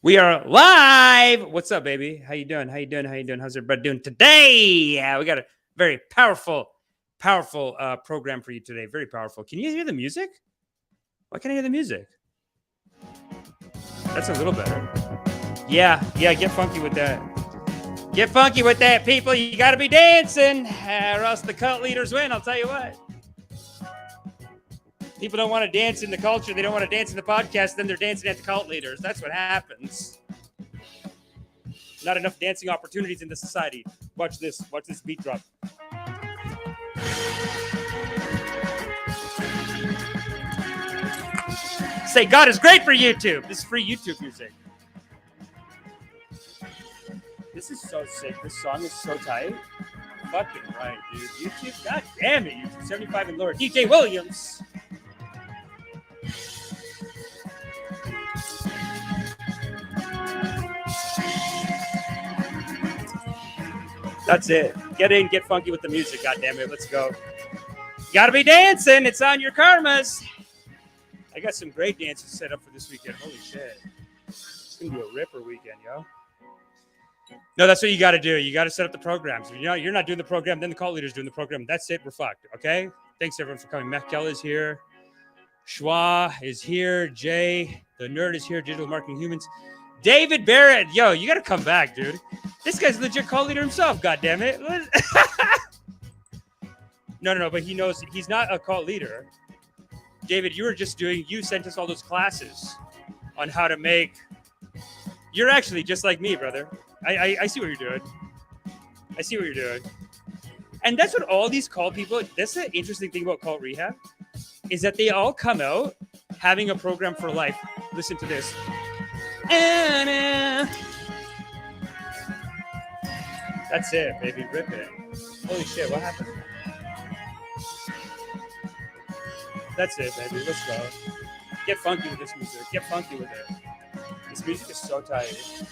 We are live. What's up, baby? How you doing? How you doing? How you doing? How's everybody doing today? Yeah, we got a very powerful program for you today. Very powerful. Can you hear the music? Why can't I hear the music? That's a little better. Yeah. Get funky with that. Get funky with that, people. You got to be dancing, or else the cult leaders win. I'll tell you what. People don't want to dance in the culture. They don't want to dance in the podcast. Then they're dancing at the cult leaders. That's what happens. Not enough dancing opportunities in the society. Watch this. Watch this beat drop. Say, God is great for YouTube. This is free YouTube music. This is so sick. This song is so tight. Fucking right, dude. YouTube, god damn it. YouTube 75 and lower. DJ Williams. That's it. Get in, get funky with the music, goddammit. Let's go. You gotta be dancing. It's on your karmas. I got some great dances set up for this weekend. Holy shit. It's gonna be a ripper weekend, yo. No, that's what you gotta do. You gotta set up the programs. If you're not doing the program, then the cult leader's doing the program. That's it. We're fucked. Okay? Thanks everyone for coming. Mechkel is here. Schwa is here. Jay, the nerd is here. Digital Marketing Humans. David Barrett, yo, you gotta come back, dude. This guy's a legit cult leader himself, goddammit. No, but he knows he's not a cult leader. David, you sent us all those classes on how to make. You're actually just like me, brother. I see what you're doing. I see what you're doing. And that's what all these cult people, that's the interesting thing about cult rehab, is that they all come out having a program for life. Listen to this. That's it, baby. Rip it. Holy shit, what happened? That's it, baby. Let's go. Get funky with this music. Get funky with it. This music is so tight.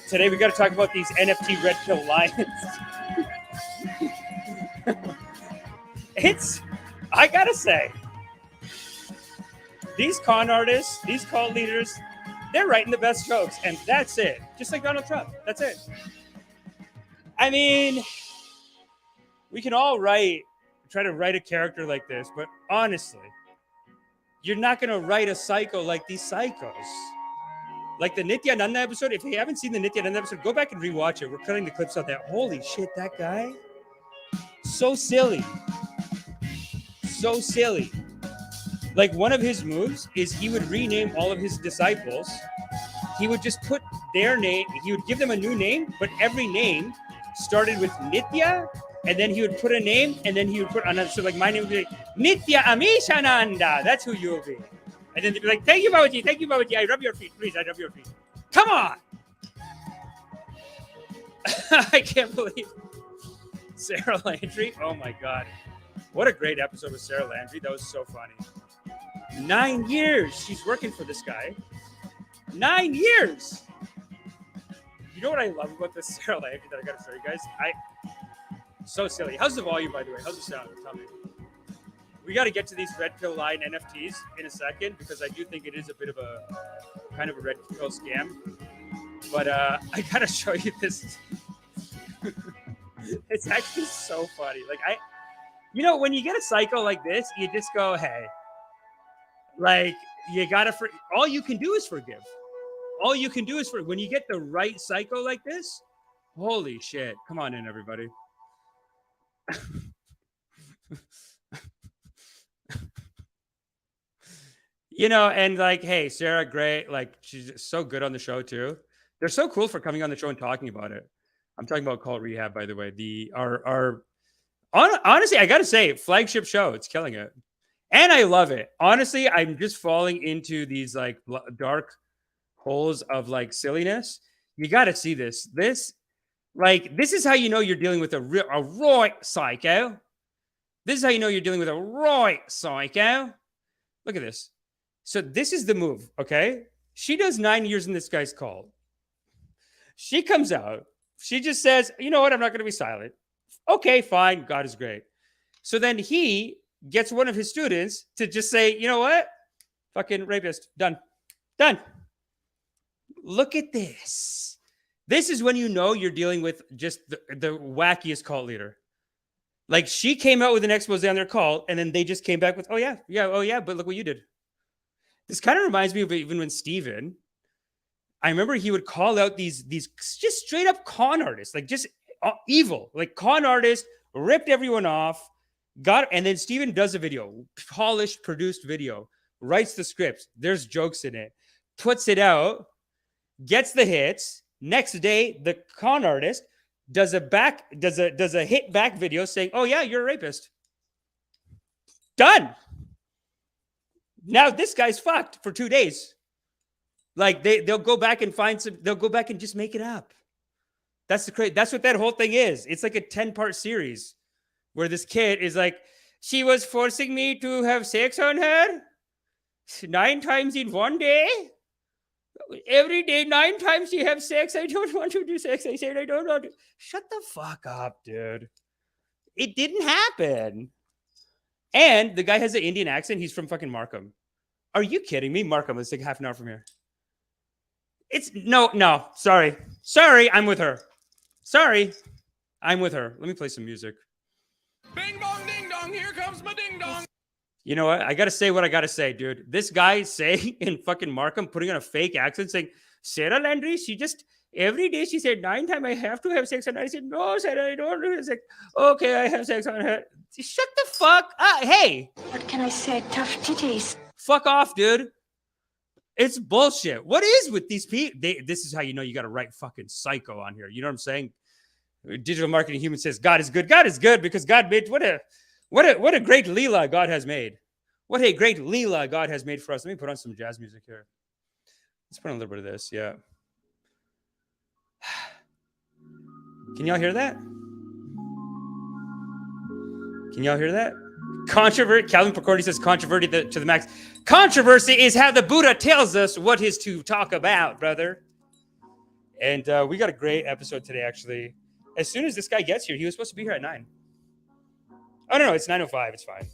Today we got to talk about these NFT red pill lions. I gotta say, these con artists, these cult leaders, they're writing the best jokes, and that's it. Just like Donald Trump. That's it. I mean, we can all try to write a character like this, but honestly, you're not going to write a psycho like these psychos. Like the Nityananda episode, if you haven't seen the Nityananda episode, go back and rewatch it. We're cutting the clips out there. Holy shit, that guy. So silly. So silly. Like one of his moves is he would rename all of his disciples. He would just put their name. He would give them a new name, but every name started with Nitya, and then he would put a name, and then he would put another. So like my name would be like, Nitya Amishananda. That's who you will be. And then they'd be like, thank you, Babaji. Thank you, Babaji. I rub your feet. Please, I rub your feet. Come on. I can't believe Sarah Landry. Oh, my God. What a great episode with Sarah Landry. That was so funny. 9 years she's working for this guy. 9 years. You know what I love about this Sarah Landry that I got to show you guys? So silly. How's the volume, by the way? How's the sound? Tell me. We got to get to these red pill line NFTs in a second because I do think it is a bit of a kind of a red pill scam. But I got to show you this. It's actually so funny. Like when you get a psycho like this, you just go, hey, like you got to, all you can do is forgive. All you can do is when you get the right psycho like this, holy shit. Come on in, everybody. And like, hey, Sarah, great. Like, she's so good on the show too. They're so cool for coming on the show and talking about it. I'm talking about cult rehab, by the way. Honestly, I gotta say, flagship show. It's killing it, and I love it. Honestly, I'm just falling into these like dark holes of like silliness. You got to see this. This is how you know you're dealing with a right psycho. This is how you know you're dealing with a right psycho. Look at this. So this is the move, okay? She does 9 years in this guy's cult. She comes out. She just says, you know what? I'm not going to be silent. Okay, fine. God is great. So then he gets one of his students to just say, you know what? Fucking rapist. Done. Done. Look at this. This is when you know you're dealing with just the wackiest cult leader. Like, she came out with an expose on their cult, and then they just came back with, oh yeah, but look what you did. This kind of reminds me of even when Steven, I remember he would call out these just straight up con artists, like just evil, like con artists, ripped everyone off, and then Steven does a video, polished, produced video, writes the scripts, there's jokes in it, puts it out, gets the hits. Next day, the con artist does a hit back video saying, oh yeah, you're a rapist. Done. Now this guy's fucked for 2 days. Like, they'll go back and they'll go back and just make it up. That's what that whole thing is. It's like a 10-part series where this kid is like, she was forcing me to have sex on her 9 times in one day. Every day, 9 times you have sex. I don't want to do sex. I said I don't want to. Shut the fuck up, dude. It didn't happen. And the guy has an Indian accent. He's from fucking Markham. Are you kidding me? Markham, it's like half an hour from here. It's no. Sorry, I'm with her. Sorry, I'm with her. Let me play some music. Bing bong ding dong, here comes my ding dong. You know what? I got to say what I got to say, dude. This guy saying in fucking Markham, putting on a fake accent, saying, Sarah Landry, she just, every day she said 9 times I have to have sex on her. I said, no, Sarah, I don't do sex. Okay, I have sex on her. Shut the fuck up. Hey. What can I say? Tough titties. Fuck off, dude. It's bullshit. What is with these people? This is how you know you got a right fucking psycho on here. You know what I'm saying? Digital marketing human says God is good. God is good because God made what a great Leela God has made. What a great Leela God has made for us. Let me put on some jazz music here. Let's put on a little bit of this. Yeah. Can y'all hear that? Can y'all hear that? Controversy. Calvin Picorni says controversy to the max. Controversy is how the Buddha tells us what is to talk about, brother. And we got a great episode today, actually. As soon as this guy gets here, he was supposed to be here at 9. Oh, no, it's 9:05. It's fine.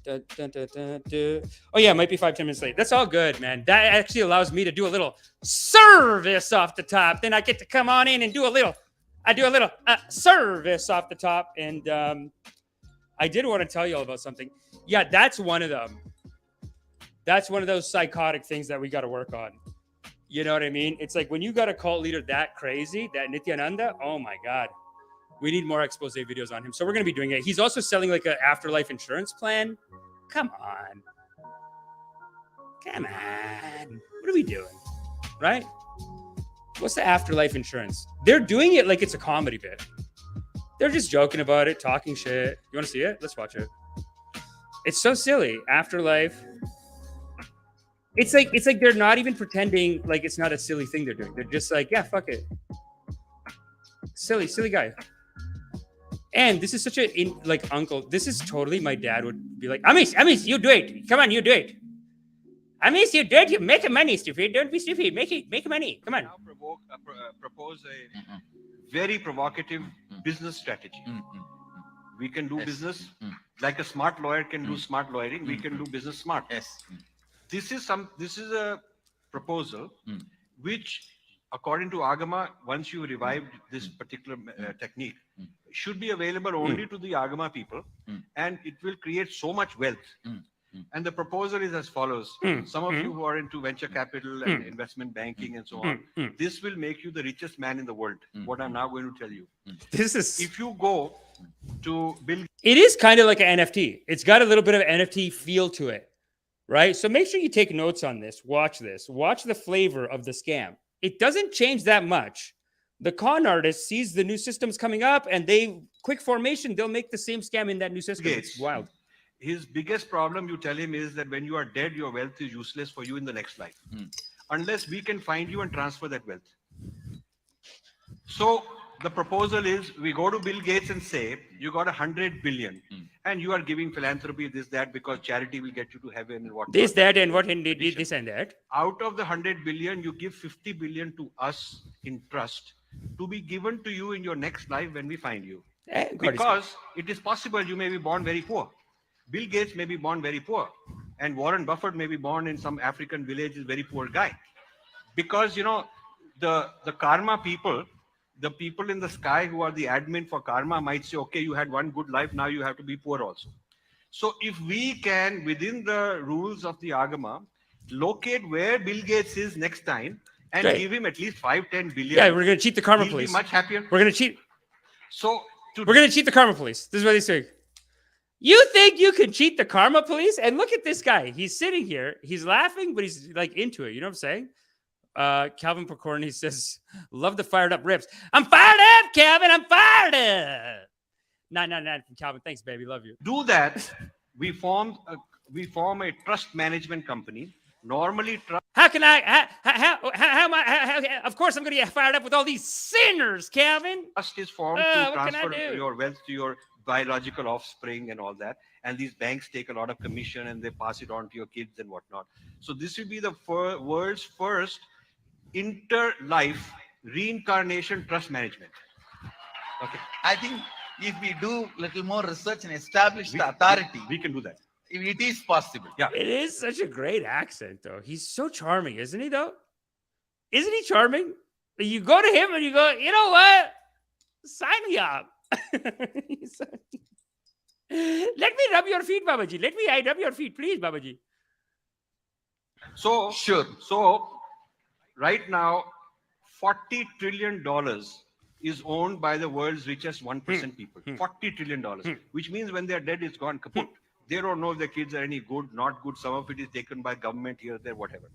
Oh, yeah, it might be 5-10 minutes late. That's all good, man. That actually allows me to do a little service off the top. Then I get to come on in and do a little service off the top. And I did want to tell you all about something. Yeah, that's one of them. That's one of those psychotic things that we got to work on. You know what I mean? It's like when you got a cult leader that crazy, that Nityananda, oh my God. We need more expose videos on him. So we're going to be doing it. He's also selling like an afterlife insurance plan. Come on. Come on. What are we doing? Right? What's the afterlife insurance? They're doing it like it's a comedy bit. They're just joking about it, talking shit. You want to see it? Let's watch it. It's so silly. Afterlife. It's like they're not even pretending like it's not a silly thing they're doing. They're just like, yeah, fuck it. Silly guy. And this is such a uncle. This is totally my dad would be like, Amish, you do it. Come on, you do it. Amish, you do it. You make money, stupid. Don't be stupid. Make money. Come on. Now propose a very provocative business strategy. We can do business like a smart lawyer can do smart lawyering. We can do business smart. Yes. This is a proposal which, according to Agama, once you revived this particular technique, should be available only to the Agama people, and it will create so much wealth. And the proposal is as follows. Some of you who are into venture capital and investment banking and so on, this will make you the richest man in the world. What I'm now going to tell you. If you go to Bill, it is kind of like an NFT. It's got a little bit of an NFT feel to it, right? So make sure you take notes on this. Watch this. Watch the flavor of the scam. It doesn't change that much. The con artist sees the new systems coming up and quick formation, they'll make the same scam in that new system. Yes. It's wild. His biggest problem, you tell him, is that when you are dead, your wealth is useless for you in the next life. Unless we can find you and transfer that wealth. So the proposal is we go to Bill Gates and say, you got 100 billion and you are giving philanthropy, this, that, because charity will get you to heaven and what. This, that, and what, and this and that. Out of the 100 billion, you give 50 billion to us in trust to be given to you in your next life when we find you. Because it is possible you may be born very poor. Bill Gates may be born very poor. and Warren Buffett may be born in some African village, is very poor guy. Because, the karma people, the people in the sky who are the admin for karma might say, okay, you had one good life, now you have to be poor also. So if we can, within the rules of the Agama, locate where Bill Gates is next time and give him at least 5-10 billion. Yeah, we're going to cheat the karma he'll police. Be much happier. We're going to cheat. So we're going to cheat the karma police. This is what he's saying. You think you can cheat the karma police? And look at this guy. He's sitting here. He's laughing, but he's like into it. You know what I'm saying? Calvin Pocorn, he says, love the fired up rips. I'm fired up, Calvin. I'm fired up. 999 from Calvin. Thanks, baby. Love you. Do that. We form a trust management company. Normally, how can I? How am I? Of course, I'm going to get fired up with all these sinners, Calvin. Trust is formed to transfer your wealth to your biological offspring and all that. And these banks take a lot of commission and they pass it on to your kids and whatnot. So this will be the world's first inter-life reincarnation trust management. Okay. I think if we do little more research and establish the authority, we can do that. It is possible. Yeah. It is such a great accent, though. He's so charming, isn't he, though? Isn't he charming? You go to him and you go, you know what? Sign me up. Let me rub your feet, Babaji. Let me rub your feet, please, Babaji. So, sure. So, right now, $40 trillion is owned by the world's richest 1% people. $40 trillion, which means when they're dead, it's gone kaput. They don't know if their kids are any good, not good. Some of it is taken by government here, there, whatever.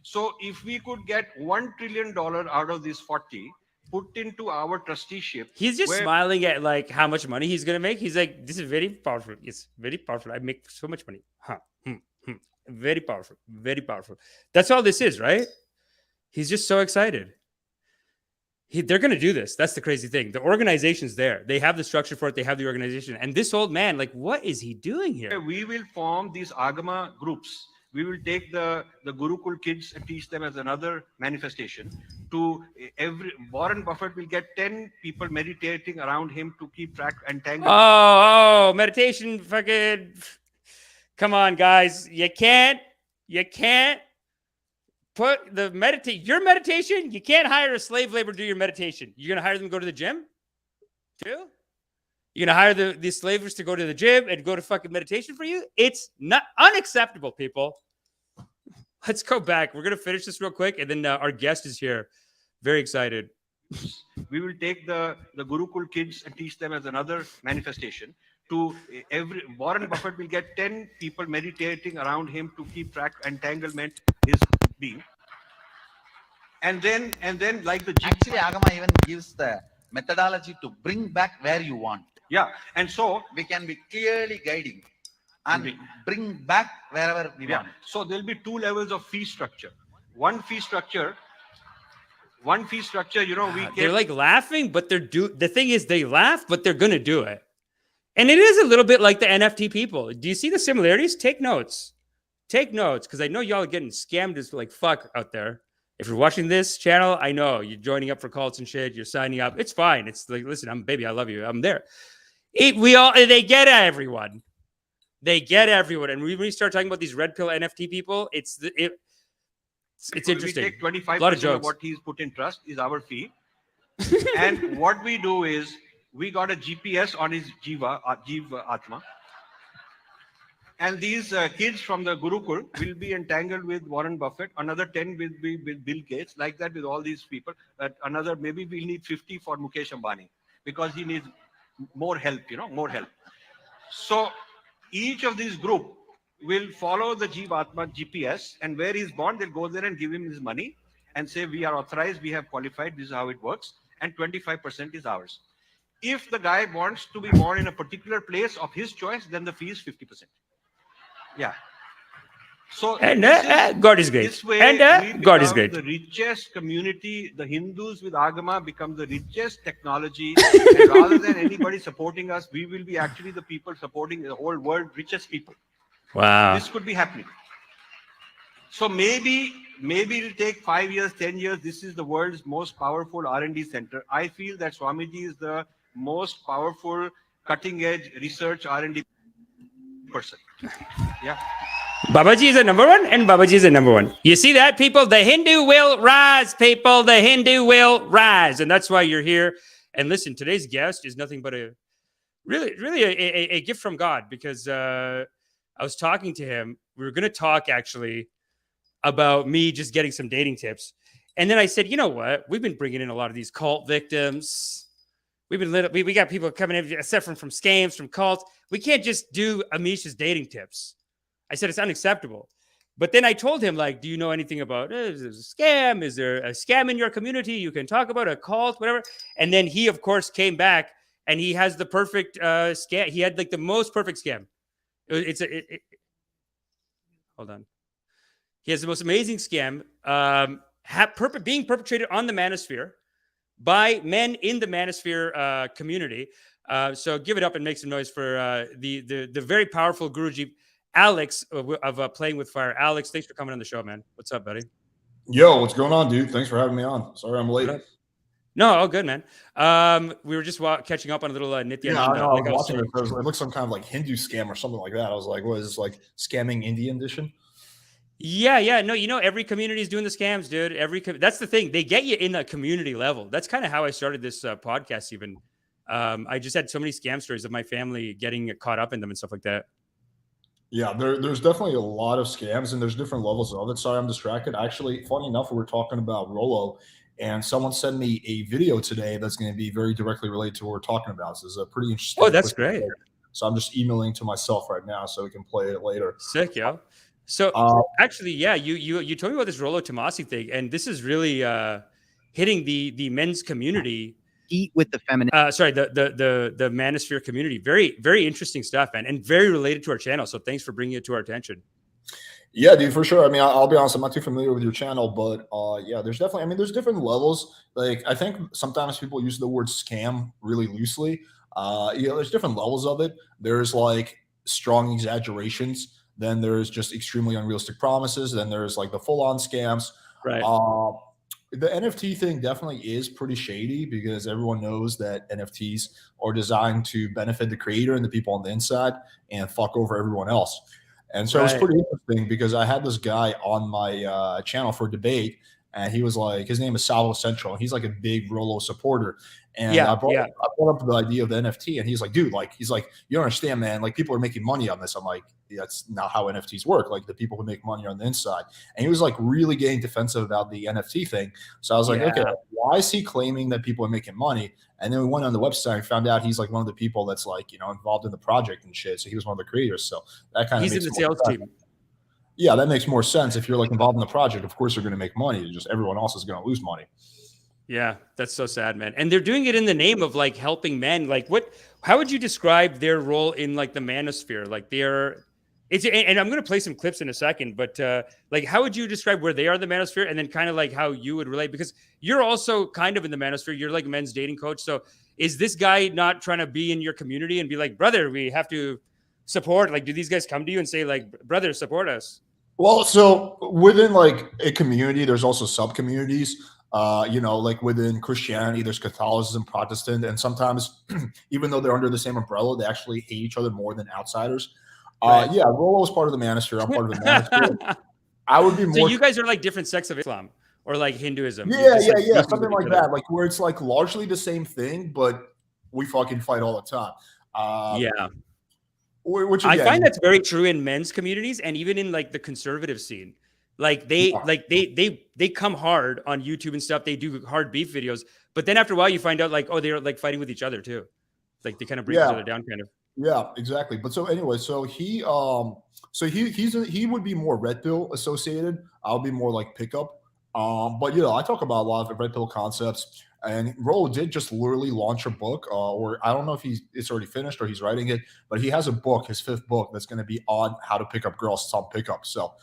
So if we could get $1 trillion out of this 40, put into our trusteeship. He's just smiling at like how much money he's going to make. He's like, this is very powerful. It's very powerful. I make so much money. Very powerful. Very powerful. That's all this is, right? He's just so excited. They're going to do this. That's the crazy thing. The organization's there. They have the structure for it. They have the organization. And this old man, like, what is he doing here? We will form these Agama groups. We will take the Gurukul kids and teach them as another manifestation. Warren Buffett will get 10 people meditating around him to keep track and tangle. Oh, meditation, fucking. Come on, guys. You can't put your meditation, you can't hire a slave labor to do your meditation. You're going to hire them to go to the gym too? You're going to hire the slavers to go to the gym and go to fucking meditation for you? It's not unacceptable, people. Let's go back. We're going to finish this real quick. And then our guest is here. Very excited. We will take the Gurukul kids and teach them as another manifestation. Warren Buffett will get 10 people meditating around him to keep track entanglement is being. And then like the actually Agama even gives the methodology to bring back where you want. Yeah. And so we can be clearly guiding and bring back wherever we want. So there'll be 2 levels of fee structure. One fee structure, they're like laughing, but the thing is they laugh, but they're going to do it. And it is a little bit like the NFT people. Do you see the similarities? Take notes. Take notes, because I know y'all are getting scammed as like fuck out there. If you're watching this channel, I know you're joining up for cults and shit. You're signing up. It's fine. It's like, listen, I love you. I'm there. They get everyone. They get everyone. And when we start talking about these red pill NFT people, it's interesting. We take 25% a lot of jokes. Of what he's put in trust is our fee. And what we do is we got a GPS on his Jiva Atma. And these kids from the Gurukul will be entangled with Warren Buffett. Another 10 will be with Bill Gates. Like that with all these people. Another, maybe we'll need 50 for Mukesh Ambani. Because he needs more help, more help. So each of these group will follow the Jivatma GPS. And where he's born, they'll go there and give him his money. And say, we are authorized, we have qualified, this is how it works. And 25% is ours. If the guy wants to be born in a particular place of his choice, then the fee is 50%. Yeah. So God is great. This way, God is great. The richest community, the Hindus with Agama become the richest technology. And rather than anybody supporting us, we will be actually the people supporting the whole world, richest people. Wow. This could be happening. So maybe it'll take 5 years, 10 years. This is the world's most powerful R&D center. I feel that Swamiji is the most powerful, cutting-edge research R&D person. Yeah. Babaji is a number one, and Babaji is a number one. You see that, people? The Hindu will rise, people. The Hindu will rise, and that's why you're here. And listen, today's guest is nothing but a really a gift from God, because I was talking to him. We were going to talk actually about me just getting some dating tips, and then I said, you know what? We've been bringing in a lot of these cult victims. We got people coming in suffering from scams, from cults. We can't just do Amish's dating tips. I said it's unacceptable. But then I told him, like, do you know anything about is there a scam? Is there a scam in your community? You can talk about a cult, whatever. And then he, of course, came back and he has the perfect scam. He had like the most perfect scam. Hold on. He has the most amazing scam being perpetrated on the Manosphere by men in the Manosphere community. So give it up and make some noise for the very powerful Guruji, Alex of Playing with Fire. Alex, thanks for coming on the show, man. What's up, buddy? Yo, what's going on, dude? Thanks for having me on. Sorry I'm late. No, all good, man. We were just catching up on a little Nitya. Yeah, I know. I was watching it. It looked some kind of like Hindu scam or something like that. I was like, what is this, like scamming Indian edition? Yeah. No, you know, every community is doing the scams, dude. That's the thing. They get you in a community level. That's kind of how I started this podcast even. I just had so many scam stories of my family getting caught up in them and stuff like that. Yeah, there's definitely a lot of scams and there's different levels of it. Sorry, I'm distracted. Actually, funny enough, we were talking about Rollo and someone sent me a video today that's going to be very directly related to what we're talking about. This is a pretty interesting. Oh, that's great. Video. So I'm just emailing to myself right now so we can play it later. Sick, yo. So actually, yeah, you told me about this Rollo Tomasi thing, and this is really hitting the men's community. Eat with the feminine. The Manosphere community. Very, very interesting stuff, man, and very related to our channel. So thanks for bringing it to our attention. Yeah, dude, for sure. I mean, I'll be honest, I'm not too familiar with your channel, but yeah, there's definitely, I mean, there's different levels. Like, I think sometimes people use the word scam really loosely. You know, there's different levels of it. There's like strong exaggerations. Then there's just extremely unrealistic promises. Then there's like the full-on scams. Right. The NFT thing definitely is pretty shady because everyone knows that NFTs are designed to benefit the creator and the people on the inside and fuck over everyone else. And so It's pretty interesting because I had this guy on my channel for debate, and he was like, his name is Salvo Central, and he's like a big Rollo supporter. And I brought up the idea of the NFT, and he's like, dude, like, he's like, you don't understand, man. Like, people are making money on this. I'm like, yeah, that's not how NFTs work. Like, the people who make money on the inside. And he was like really getting defensive about the NFT thing. So I was like, okay, why is he claiming that people are making money? And then we went on the website and found out he's like one of the people that's like, you know, involved in the project and shit. So he was one of the creators. So that kind of he's in the sales team. Yeah, that makes more sense. If you're like involved in the project, of course you're going to make money. Just everyone else is going to lose money. Yeah, that's so sad, man. And they're doing it in the name of like helping men. Like, how would you describe their role in like the Manosphere? Like, and I'm going to play some clips in a second, but like, how would you describe where they are in the Manosphere, and then kind of like how you would relate? Because you're also kind of in the Manosphere. You're like a men's dating coach. So is this guy not trying to be in your community and be like, brother, we have to support? Like, do these guys come to you and say like, brother, support us? Well, so within like a community, there's also sub-communities. You know, like within Christianity, there's Catholicism, Protestant, and sometimes even though they're under the same umbrella, they actually hate each other more than outsiders. Right. Yeah, Rollo is part of the Manosphere. I'm part of the Manosphere. I would be more. So you guys are like different sects of Islam or like Hinduism. Yeah, something like that. Like where it's like largely the same thing, but we fucking fight all the time. Yeah. Which again, I find that's very true in men's communities and even in like the conservative scene. Like they come hard on YouTube and stuff. They do hard beef videos, but then after a while you find out like, oh, they're like fighting with each other too. Like they kind of bring each other down, kind of. Yeah, exactly. But so anyway, so he would be more red pill associated. I'll be more like pickup. But you know, I talk about a lot of red pill concepts. And Rollo did just literally launch a book, or I don't know if it's already finished or he's writing it, but he has a book, his 5th book, that's going to be on how to pick up girls, some pickup. So,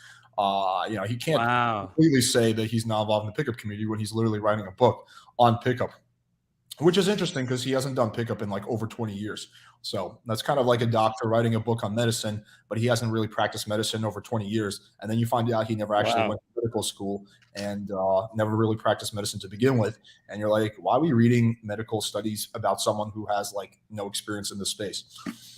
you know, he can't completely say that he's not involved in the pickup community when he's literally writing a book on pickup, which is interesting because he hasn't done pickup in like over 20 years. So that's kind of like a doctor writing a book on medicine, but he hasn't really practiced medicine over 20 years. And then you find out he never actually went to medical medical school and never really practiced medicine to begin with. And you're like, why are we reading medical studies about someone who has like no experience in this space?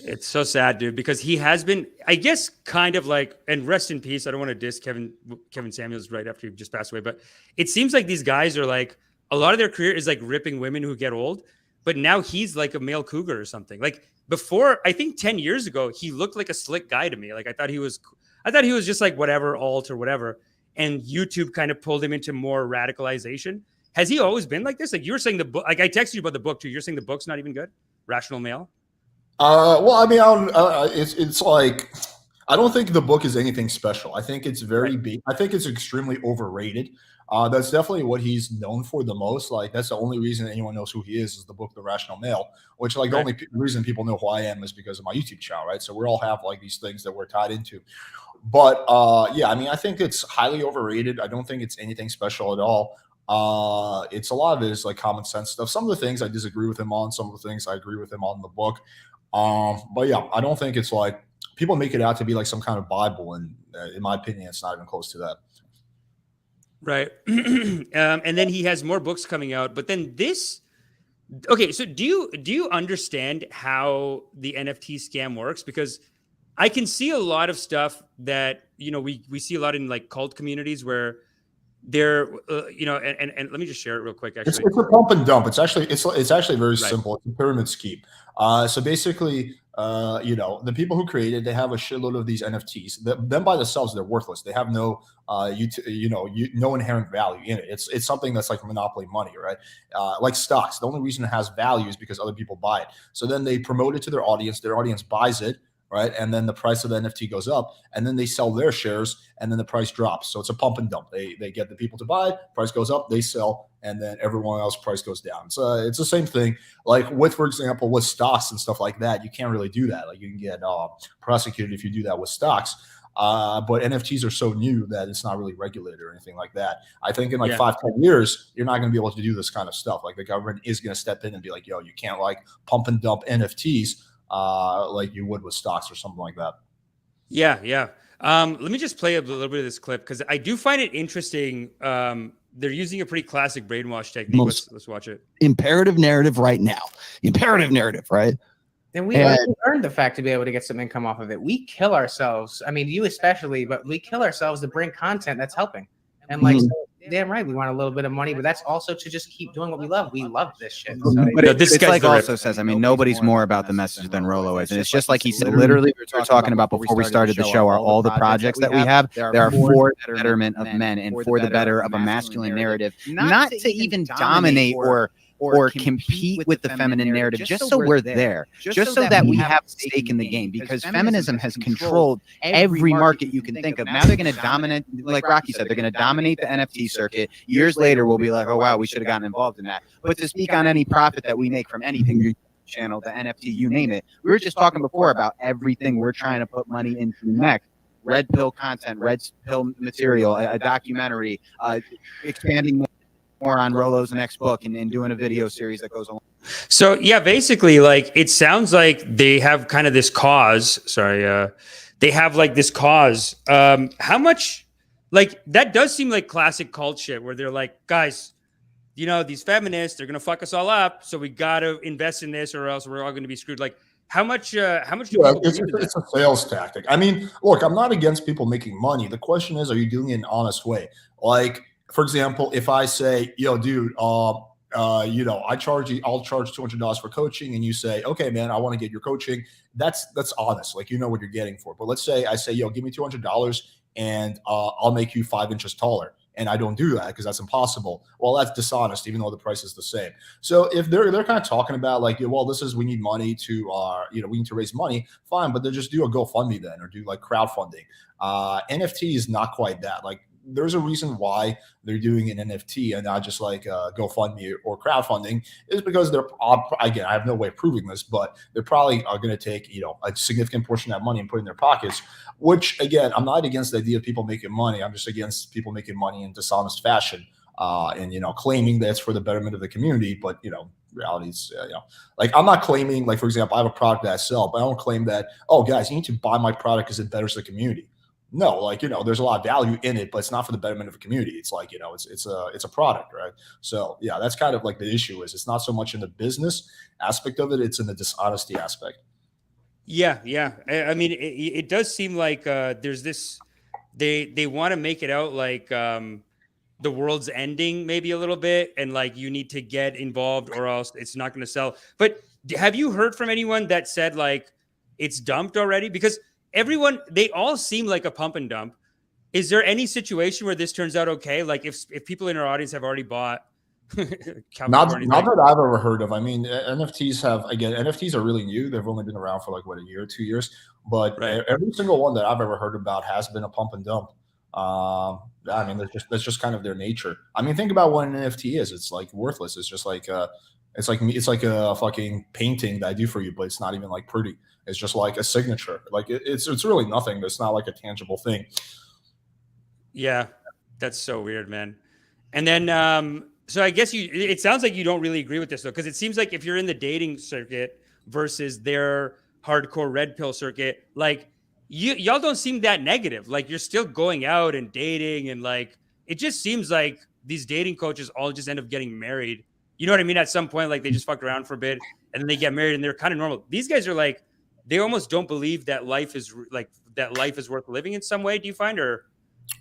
It's so sad, dude, because he has been, I guess, kind of like, and rest in peace. I don't want to diss Kevin Samuels right after he just passed away, but it seems like these guys are like, a lot of their career is like ripping women who get old, but now he's like a male cougar or something. Like before, I think 10 years ago, he looked like a slick guy to me. Like I thought he was just like whatever, alt or whatever. And YouTube kind of pulled him into more radicalization. Has he always been like this? Like you were saying the book, like I texted you about the book too. You're saying the book's not even good? Rational Male? Well, I mean, it's like, I don't think the book is anything special. I think it's very big. I think it's extremely overrated. That's definitely what he's known for the most. Like that's the only reason anyone knows who he is the book, The Rational Male, which like the only reason people know who I am is because of my YouTube channel, right? So we all have like these things that we're tied into. But yeah, I mean, I think it's highly overrated. I don't think it's anything special at all. It's a lot of it is like common sense stuff. Some of the things I disagree with him on, some of the things I agree with him on in the book. But yeah, I don't think it's like people make it out to be like some kind of Bible, and in my opinion, it's not even close to that. Right. And then he has more books coming out, but then this. Okay, so do you understand how the NFT scam works? Because I can see a lot of stuff that we see a lot in like cult communities where they're and let me just share it real quick. Actually, it's a pump and dump. It's actually very simple. It's a pyramid scheme. So basically, the people who created, they have a shitload of these NFTs. Them by themselves, they're worthless. They have no no inherent value in it. It's something that's like monopoly money, right? Like stocks. The only reason it has value is because other people buy it. So then they promote it to their audience. Their audience buys it. Right. And then the price of the NFT goes up and then they sell their shares and then the price drops. So it's a pump and dump. They get the people to buy, price goes up, they sell, and then everyone else price goes down. So it's the same thing. Like with, for example, with stocks and stuff like that, you can't really do that. Like you can get prosecuted if you do that with stocks. But NFTs are so new that it's not really regulated or anything like that. I think in like 5-10 years, you're not going to be able to do this kind of stuff. Like the government is going to step in and be like, yo, you can't like pump and dump NFTs like you would with stocks or something like that. Yeah. Let me just play a little bit of this clip because I do find it interesting. They're using a pretty classic brainwash technique. Let's watch it. Imperative narrative right now. Imperative narrative, right? And we earned the fact to be able to get some income off of it. We kill ourselves. I mean, you especially, but we kill ourselves to bring content that's helping. And like, so, damn right, we want a little bit of money, but that's also to just keep doing what we love. We love this shit. So, but it's like also says, I mean, nobody's more about the message than Rolo is. And it's just like he said, literally, we were talking about before we started the show are all the projects that we have. There are for the betterment of men and for the better of a masculine narrative, not to even dominate or compete with the feminine narrative, just so we're there, just so that we have a stake in the game, because feminism has controlled every market you can think of. Now they're going to dominate, like Rocky said, they're going to dominate the NFT circuit. Years later, we'll be like, oh, wow, we should have gotten involved in that. But to speak on any profit that we make from anything, channel, the NFT, you name it, we were just talking before about everything we're trying to put money into next. Red pill content, red pill material, a documentary, expanding more on Rolo's next book and doing a video series that goes along. So yeah, basically, like it sounds like they have kind of this cause. They have like this cause. How much? Like that does seem like classic cult shit, where they're like, guys, these feminists, they're gonna fuck us all up, so we gotta invest in this, or else we're all gonna be screwed. Like, how much? Do it's a sales tactic. I mean, look, I'm not against people making money. The question is, are you doing it in an honest way? Like, for example, if I say, yo, dude, I'll charge $200 for coaching, and you say, okay, man, I want to get your coaching. That's honest. Like, you know what you're getting for. But let's say I say, yo, give me $200 and I'll make you 5 inches taller. And I don't do that because that's impossible. Well, that's dishonest, even though the price is the same. So if they're kind of talking about like, well, we need money to, we need to raise money, fine, but they'll just do a GoFundMe then, or do like crowdfunding. NFT is not quite that. Like, there's a reason why they're doing an NFT and not just like GoFundMe or crowdfunding, is because they're, again, I have no way of proving this, but they're probably are going to take, a significant portion of that money and put it in their pockets, which again, I'm not against the idea of people making money. I'm just against people making money in dishonest fashion and, claiming that it's for the betterment of the community. But, reality is, like I'm not claiming, like, for example, I have a product that I sell, but I don't claim that, oh guys, you need to buy my product because it betters the community. No, like, there's a lot of value in it, but it's not for the betterment of the community. It's like, it's a product, right? So yeah, that's kind of like the issue is it's not so much in the business aspect of it, it's in the dishonesty aspect. Yeah, yeah. I mean, it does seem like there's this. They want to make it out like the world's ending, maybe a little bit, and like you need to get involved or else it's not going to sell. But have you heard from anyone that said like it's dumped already? Because they all seem like a pump and dump. Is there any situation where this turns out okay? Like if people in our audience have already bought. Not that I've ever heard of. I mean, NFTs are really new. They've only been around for like what, a year, 2 years. But every single one that I've ever heard about has been a pump and dump. I mean, that's just kind of their nature. I mean, think about what an NFT is. It's like worthless. It's just like it's like a fucking painting that I do for you, but it's not even like pretty. It's just like a signature. Like it's really nothing. It's not like a tangible thing. Yeah, that's so weird, man. And then so I guess it sounds like you don't really agree with this though, because it seems like if you're in the dating circuit versus their hardcore red pill circuit, like y'all don't seem that negative. Like you're still going out and dating, and like it just seems like these dating coaches all just end up getting married. You know what I mean? At some point, like they just fuck around for a bit and then they get married and they're kind of normal. These guys are like, they almost don't believe that life is worth living in some way. Do you find, or?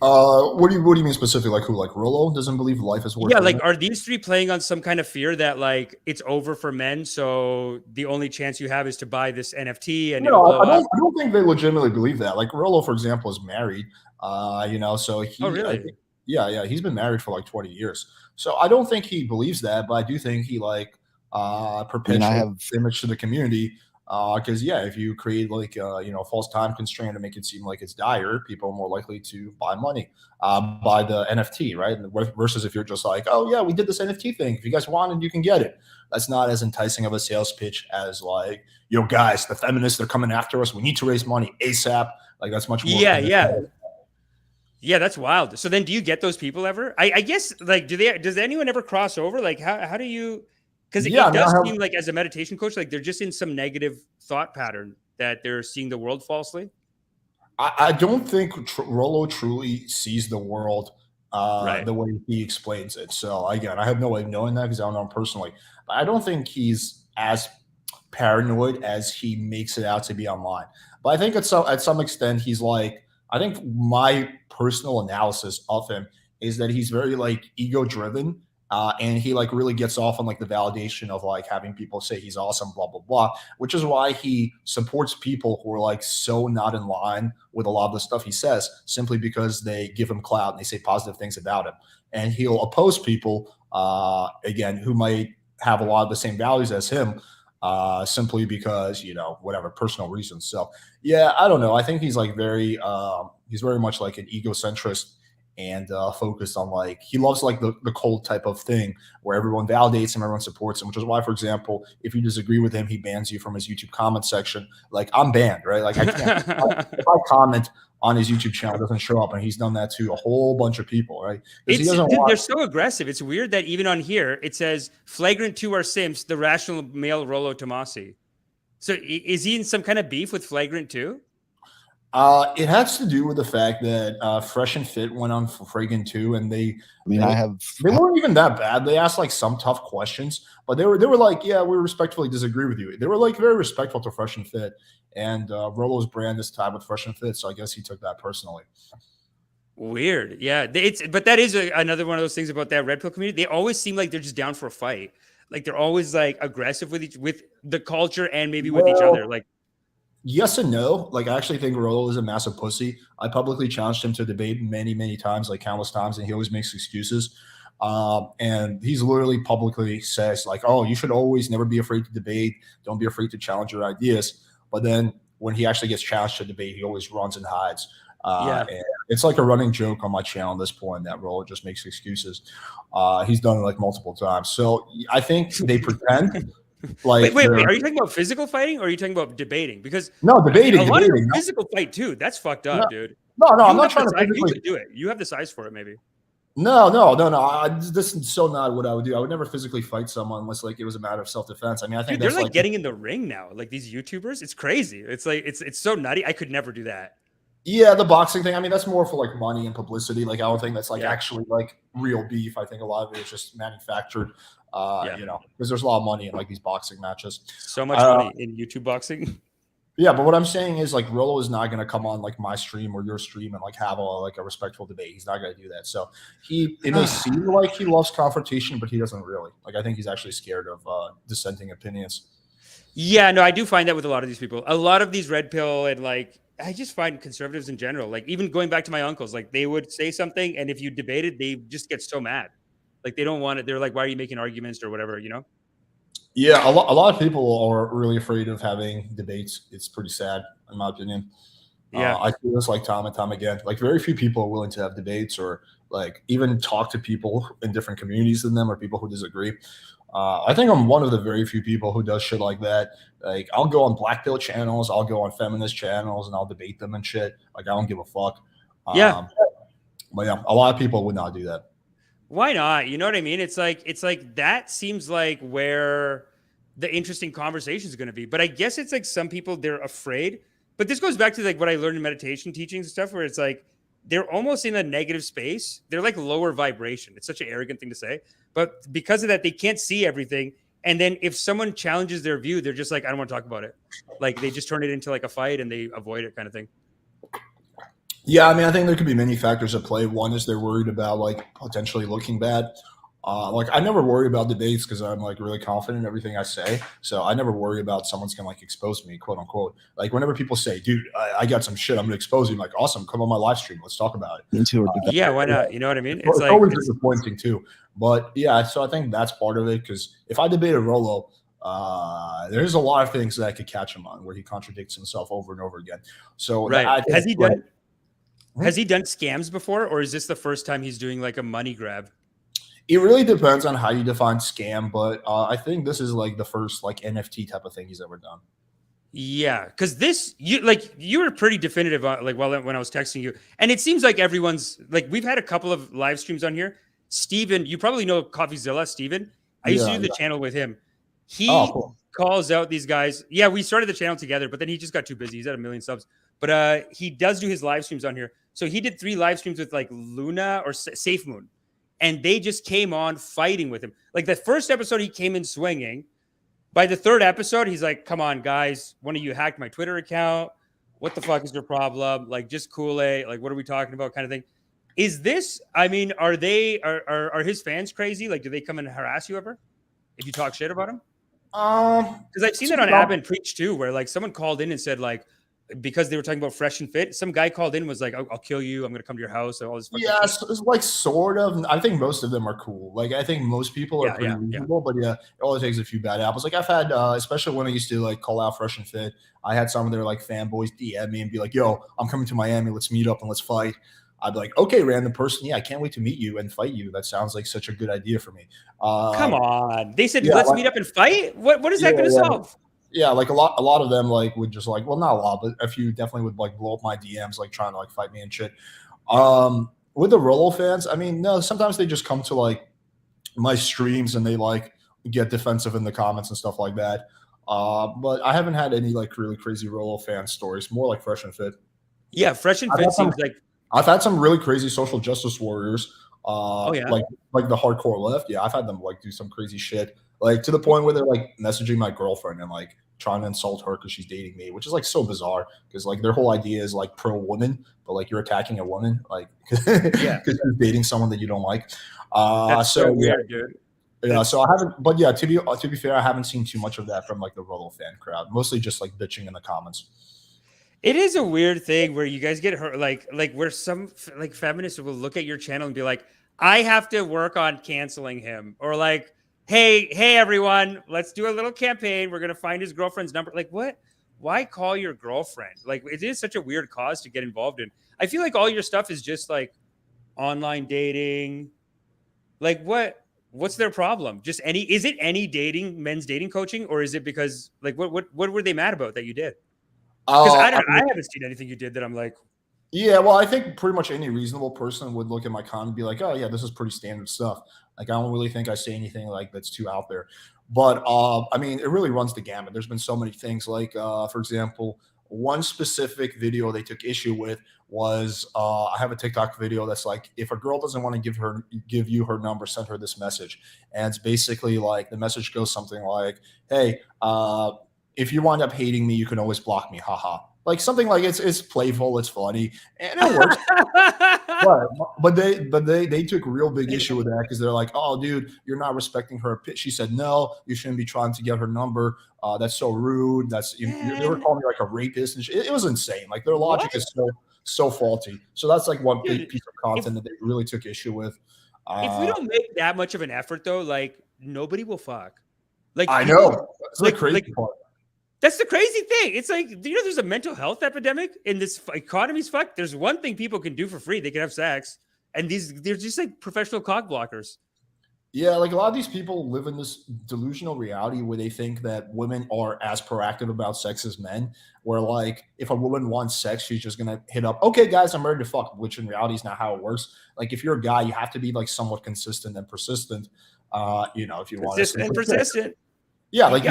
What do you mean specifically? Like who? Like Rollo doesn't believe life is worth. Yeah, like are these three playing on some kind of fear that like it's over for men, so the only chance you have is to buy this NFT? And no, I don't think they legitimately believe that. Like Rollo, for example, is married. So he. Oh, really? Yeah, he's been married for like 20 years. So I don't think he believes that, but I do think he like perpetuates image to the community. Because if you create like false time constraint to make it seem like it's dire, people are more likely to buy the NFT, right? Versus if you're just like, oh yeah, we did this NFT thing. If you guys want it, you can get it. That's not as enticing of a sales pitch as like, yo guys, the feminists are coming after us. We need to raise money ASAP. Like that's much more. Yeah, that's wild. So then, do you get those people ever? I guess like, does anyone ever cross over? Like how do you? Because it does seem like as a meditation coach, like they're just in some negative thought pattern that they're seeing the world falsely. I don't think Rollo truly sees the world the way he explains it. So again, I have no way of knowing that because I don't know him personally. But I don't think he's as paranoid as he makes it out to be online. But I think at some extent he's like, I think my personal analysis of him is that he's very like ego driven. And he like really gets off on like the validation of like having people say he's awesome, blah, blah, blah, which is why he supports people who are like so not in line with a lot of the stuff he says simply because they give him clout and they say positive things about him. And he'll oppose people, again, who might have a lot of the same values as him simply because, whatever personal reasons. So, yeah, I don't know. I think he's like he's very much like an egocentrist and focused on like he loves like the cold type of thing where everyone validates him, everyone supports him, which is why, for example, if you disagree with him, he bans you from his YouTube comment section. Like I'm banned, right? Like I can't if I comment on his YouTube channel, it doesn't show up, and he's done that to a whole bunch of people, right? They're so aggressive. It's weird that even on here it says flagrant 2 are simps, the rational male Rollo Tomasi. So is he in some kind of beef with flagrant 2? It has to do with the fact that Fresh and Fit went on for Fragrant 2, and they weren't even that bad. They asked like some tough questions, but they were like, yeah, we respectfully disagree with you. They were like very respectful to Fresh and Fit, and Rollo's brand is tied with Fresh and Fit, so I guess he took that personally. Weird, yeah. But that is another one of those things about that red pill community. They always seem like they're just down for a fight. Like they're always like aggressive with the culture and maybe with each other. Like. Yes and no. Like, I actually think Rollo is a massive pussy. I publicly challenged him to debate many, many times, like countless times, and he always makes excuses. And he's literally publicly says, like, oh, you should always never be afraid to debate. Don't be afraid to challenge your ideas. But then when he actually gets challenged to debate, he always runs and hides. And it's like a running joke on my channel at this point that Rollo just makes excuses. He's done it like multiple times. So I think they pretend. Like wait, are you talking about physical fighting or are you talking about debating? Because debating. Physical fight too. That's fucked up, dude. No, I'm not trying to. You could do it. You have the size for it, maybe. No. This is so not what I would do. I would never physically fight someone unless like it was a matter of self-defense. I mean, I think they're like getting in the ring now. Like these YouTubers, it's crazy. It's like it's so nutty. I could never do that. Yeah, the boxing thing. I mean, that's more for like money and publicity. Like, I don't think that's like actually like real beef. I think a lot of it is just manufactured. You know, because there's a lot of money in like these boxing matches. So much money in YouTube boxing. Yeah, but what I'm saying is like Rolo is not going to come on like my stream or your stream and like have a respectful debate. He's not going to do that. So it may seem like he loves confrontation, but he doesn't really. Like, I think he's actually scared of dissenting opinions. Yeah, no, I do find that with a lot of these people. A lot of these red pill and like I just find conservatives in general, like even going back to my uncles, like they would say something and if you debated, they just get so mad. Like they don't want it. They're like, why are you making arguments or whatever, you know? Yeah, a lot of people are really afraid of having debates. It's pretty sad, in my opinion. Yeah, I see this like time and time again. Like very few people are willing to have debates or like even talk to people in different communities than them or people who disagree. I think I'm one of the very few people who does shit like that. Like I'll go on black pill channels, I'll go on feminist channels, and I'll debate them and shit. Like I don't give a fuck. Yeah. But yeah, a lot of people would not do that. Why not? You know what I mean? It's like that seems like where the interesting conversation is going to be. But I guess it's like some people, they're afraid. But this goes back to like what I learned in meditation teachings and stuff, where it's like they're almost in a negative space. They're like lower vibration. It's such an arrogant thing to say. But because of that, they can't see everything. And then if someone challenges their view, they're just like, I don't want to talk about it. Like they just turn it into like a fight and they avoid it kind of thing. Yeah, I mean, I think there could be many factors at play. One is they're worried about like potentially looking bad. Like I never worry about debates because I'm like really confident in everything I say. So I never worry about someone's gonna like expose me, quote unquote. Like whenever people say, "Dude, I got some shit, I'm gonna expose you," I'm like, "Awesome, come on my live stream, let's talk about it." Yeah, why not? You know what I mean? It's like always disappointing too. But yeah, so I think that's part of it because if I debated Rolo, there's a lot of things that I could catch him on where he contradicts himself over and over again. So right, has he done scams before, or is this the first time he's doing like a money grab? It really depends on how you define scam, but I think this is like the first like NFT type of thing he's ever done. Yeah, because you were pretty definitive like when I was texting you, and it seems like everyone's like we've had a couple of live streams on here. Steven, you probably know CoffeeZilla, Steven. I used to do the channel with him. He calls out these guys. Yeah, we started the channel together, but then he just got too busy. He's at 1 million subs. But he does do his live streams on here. So he did 3 live streams with like Luna or Safe Moon. And they just came on fighting with him. Like the first episode, he came in swinging. By the 3rd episode, he's like, come on, guys. One of you hacked my Twitter account. What the fuck is your problem? Like, just Kool-Aid. Like, what are we talking about kind of thing? Is this, I mean, are his fans crazy? Like, do they come and harass you ever? If you talk shit about him? Because I've seen that on Ab and Preach too, where like someone called in and said like, because they were talking about Fresh and Fit, some guy called in and was like, I'll kill you. I'm going to come to your house. And all this. Yeah, it's like sort of. I think most of them are cool. Like I think most people are pretty reasonable, but yeah, it only takes a few bad apples. Like I've had, especially when I used to like call out Fresh and Fit, I had some of their like fanboys DM me and be like, yo, I'm coming to Miami. Let's meet up and let's fight. I'd be like, okay, random person. Yeah, I can't wait to meet you and fight you. That sounds like such a good idea for me. Come on. They said, let's meet up and fight. What is that going to solve? Yeah, like a lot of them like would just like, well, not a lot, but a few definitely would like blow up my DMs, like trying to like fight me and shit. With the Rolo fans, I mean, no, sometimes they just come to like my streams and they like get defensive in the comments and stuff like that. But I haven't had any like really crazy Rolo fan stories, more like Fresh and Fit. Yeah, Fresh and Fit seems like I've had some really crazy social justice warriors. Like the hardcore left. Yeah, I've had them like do some crazy shit. Like to the point where they're like messaging my girlfriend and like trying to insult her because she's dating me, which is like so bizarre because like their whole idea is like pro woman, but like you're attacking a woman, like because you're dating someone that you don't like. That's so weird, dude. Yeah, so I haven't, but yeah, to be fair, I haven't seen too much of that from like the Rolo fan crowd. Mostly just like bitching in the comments. It is a weird thing where you guys get hurt, like where some like feminists will look at your channel and be like, I have to work on canceling him, or like, hey everyone, let's do a little campaign. We're gonna find his girlfriend's number. Like, what? Why call your girlfriend? Like, it is such a weird cause to get involved in. I feel like all your stuff is just like online dating. Like, what's their problem? Just is it any men's dating coaching, or is it because like what were they mad about that you did? Because I haven't seen anything you did that I'm like. Yeah, well, I think pretty much any reasonable person would look at my content and be like, oh yeah, this is pretty standard stuff. Like I don't really think I say anything like that's too out there. But I mean, it really runs the gamut. There's been so many things. Like for example, one specific video they took issue with was I have a TikTok video that's like, if a girl doesn't want to give you her number, send her this message. And it's basically like the message goes something like, hey, if you wind up hating me, you can always block me. Haha. Like something like it's playful, it's funny, and it works. but they took real big issue with that because they're like, oh, dude, you're not respecting her. She said, no, you shouldn't be trying to get her number. That's so rude. They were calling me like a rapist, and it was insane. Like their logic is so faulty. So that's like one big piece of content that they really took issue with. If we don't make that much of an effort, though, like nobody will fuck. Like I know, it's like crazy part. That's the crazy thing. It's like, there's a mental health epidemic in this economy's fucked. There's one thing people can do for free. They can have sex. And they're just like professional cock blockers. Yeah, like a lot of these people live in this delusional reality where they think that women are as proactive about sex as men, where like if a woman wants sex, she's just going to hit up, okay, guys, I'm ready to fuck, which in reality is not how it works. Like if you're a guy, you have to be like somewhat consistent and persistent, if you want to. Consistent and persistent. Yeah, like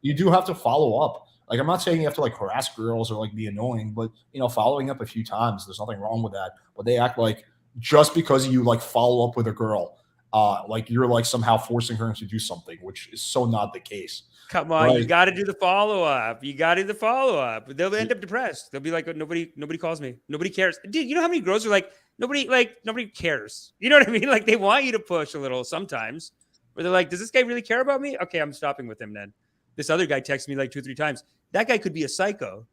you do have to follow up. Like I'm not saying you have to like harass girls or like be annoying, but following up a few times, there's nothing wrong with that. But they act like just because you like follow up with a girl, like you're like somehow forcing her to do something, which is so not the case. Come on, you got to do the follow up. They'll end up depressed. They'll be like, nobody calls me. Nobody cares. Dude, you know how many girls are like, nobody cares. You know what I mean? Like they want you to push a little sometimes. Where they're like, does this guy really care about me? Okay, I'm stopping with him then. This other guy texted me like 2-3 times. That guy could be a psycho.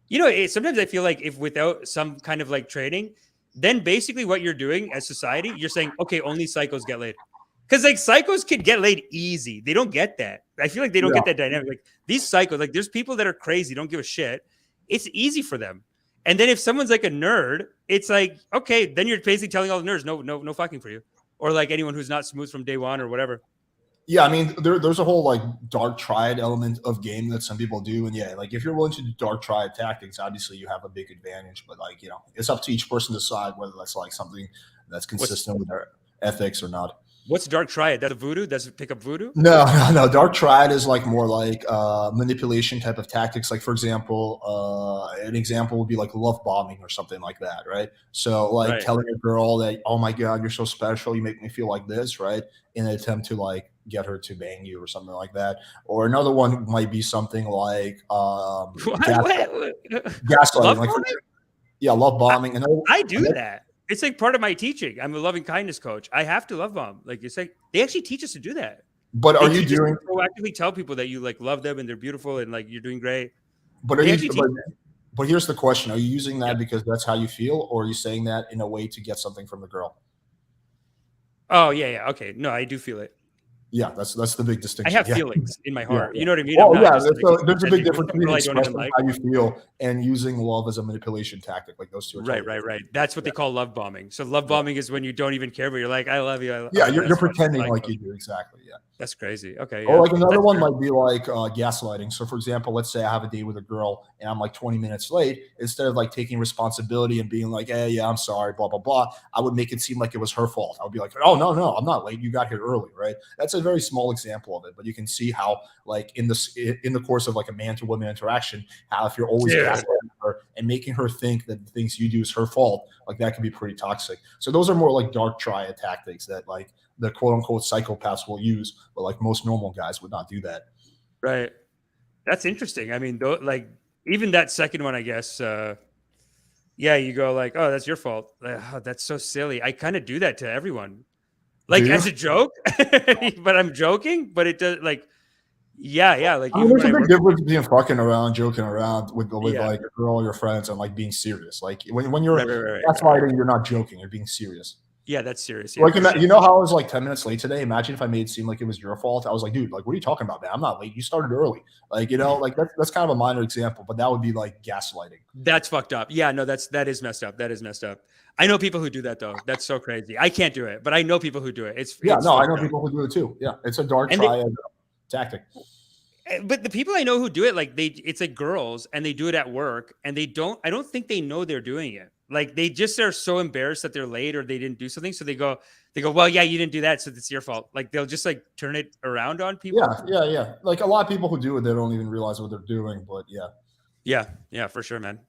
Sometimes I feel like if without some kind of like training, then basically what you're doing as society, you're saying, okay, only psychos get laid. Because like psychos can get laid easy. They don't get that. I feel like they don't get that dynamic. Like these psychos, like there's people that are crazy, don't give a shit. It's easy for them. And then if someone's like a nerd, it's like, okay, then you're basically telling all the nerds, no fucking for you. Or like anyone who's not smooth from day one or whatever. Yeah, I mean, there's a whole like dark triad element of game that some people do, and yeah, like if you're willing to do dark triad tactics, obviously you have a big advantage. But like it's up to each person to decide whether that's like something that's consistent with their ethics or not. What's dark triad? That's a voodoo? Does it pick up voodoo? No. Dark triad is like more like manipulation type of tactics. Like for example, an example would be like love bombing or something like that, right? So like telling a girl that, oh my God, you're so special, you make me feel like this, right? In an attempt to like get her to bang you or something like that. Or another one might be something like gaslighting. Like, love bombing. I do that. It's like part of my teaching. I'm a loving kindness coach. I have to love bomb. Like it's like they actually teach us to do that. But are you doing proactively tell people that you like love them and they're beautiful and like you're doing great? But but here's the question: are you using that because that's how you feel, or are you saying that in a way to get something from the girl? Oh yeah. Okay, no, I do feel it. Yeah, that's the big distinction. I have feelings in my heart. You know what I mean? Oh yeah, there's a big difference between expressing how you feel and using love as a manipulation tactic. Like those two are right. That's what they call love bombing. So love bombing is when you don't even care, but you're like, I love you. You're pretending like you do. Exactly. Yeah. That's crazy. Okay. Or like another one might be like gaslighting. So for example, let's say I have a date with a girl and I'm like 20 minutes late. Instead of like taking responsibility and being like, hey, yeah, I'm sorry, blah, blah, blah, I would make it seem like it was her fault. I would be like, oh, no, I'm not late. You got here early, right? That's a very small example of it. But you can see how like in the course of like a man to woman interaction, how if you're always gaslighting her and making her think that the things you do is her fault, like that can be pretty toxic. So those are more like dark triad tactics that like the quote unquote psychopaths will use, but like most normal guys would not do that. Right. That's interesting. I mean, though, like even that second one, I guess, you go like, oh, that's your fault. Oh, that's so silly. I kind of do that to everyone, like as a joke, but I'm joking, but it does like, like there's a big difference between fucking around, joking around with like a girl or your friends and like being serious. Like when you're gaslighting, you're not joking, you're being serious. Yeah, that's serious. Yeah, like, you know how I was like 10 minutes late today? Imagine if I made it seem like it was your fault. I was like, dude, like, what are you talking about, man? I'm not late. You started early. Like, like that's kind of a minor example, but that would be like gaslighting. That's fucked up. Yeah, no, that is messed up. That is messed up. I know people who do that though. That's so crazy. I can't do it, but I know people who do it. I know people who do it too. Yeah, it's a dark triad tactic. But the people I know who do it, like it's like girls and they do it at work and I don't think they know they're doing it. Like they just are so embarrassed that they're late or they didn't do something. So they go, well, yeah, you didn't do that. So it's your fault. Like they'll just like turn it around on people. Yeah. Like a lot of people who do it, they don't even realize what they're doing, but yeah. Yeah, for sure, man.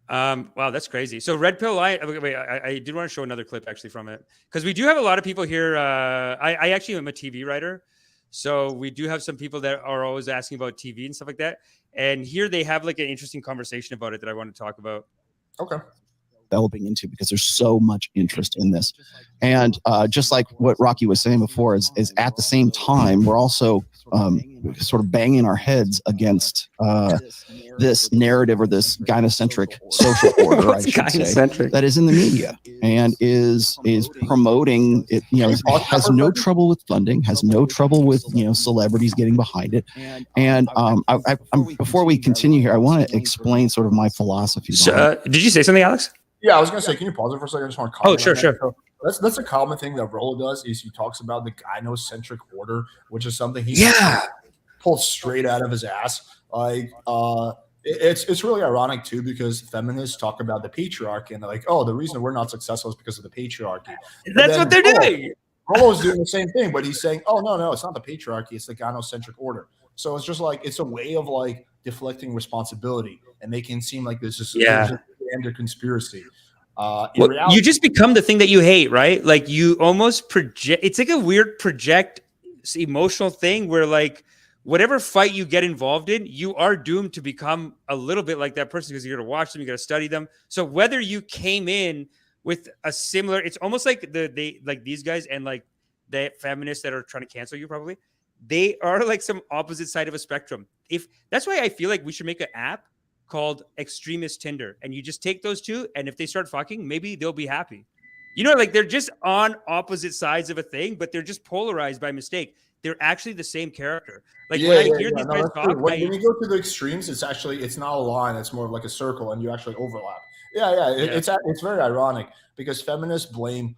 Wow, that's crazy. So Red Pill Lion. Wait, I did want to show another clip actually from it because we do have a lot of people here. I actually am a TV writer, so we do have some people that are always asking about TV and stuff like that. And here they have like an interesting conversation about it that I want to talk about. Okay. Developing into, because there's so much interest in this, and just like what Rocky was saying before, is at the same time we're also sort of banging our heads against this narrative or this gynocentric social order, I should say, that is in the media and is promoting it. You know, has no trouble with funding, has no trouble with celebrities getting behind it. And before we continue here, I want to explain sort of my philosophy. So, did you say something, Alex? Yeah, I was gonna say, can you pause it for a second? I just want to comment. Oh, sure. So that's a common thing that Rolo does. Is he talks about the gynocentric order, which is something he pulled straight out of his ass. Like, it's really ironic too, because feminists talk about the patriarchy and they're like, oh, the reason we're not successful is because of the patriarchy. That's what they're doing. Rolo's doing the same thing, but he's saying, oh no, it's not the patriarchy, it's the gynocentric order. So it's just like it's a way of like deflecting responsibility and making it seem like this is under conspiracy. In reality, you just become the thing that you hate, right? Like you almost project. It's like a weird project emotional thing where like whatever fight you get involved in, you are doomed to become a little bit like that person because you're going to watch them, you got to study them. So whether you came in with a similar, it's almost like like these guys and like the feminists that are trying to cancel you, probably they are like some opposite side of a spectrum. If that's why I feel like we should make an app called Extremist Tinder, and you just take those two, and if they start fucking, maybe they'll be happy. You know, like they're just on opposite sides of a thing, but they're just polarized by mistake. They're actually the same character. Like when I hear these guys talk, when you go to the extremes, it's not a line; it's more of like a circle, and you actually overlap. It's very ironic because feminists blame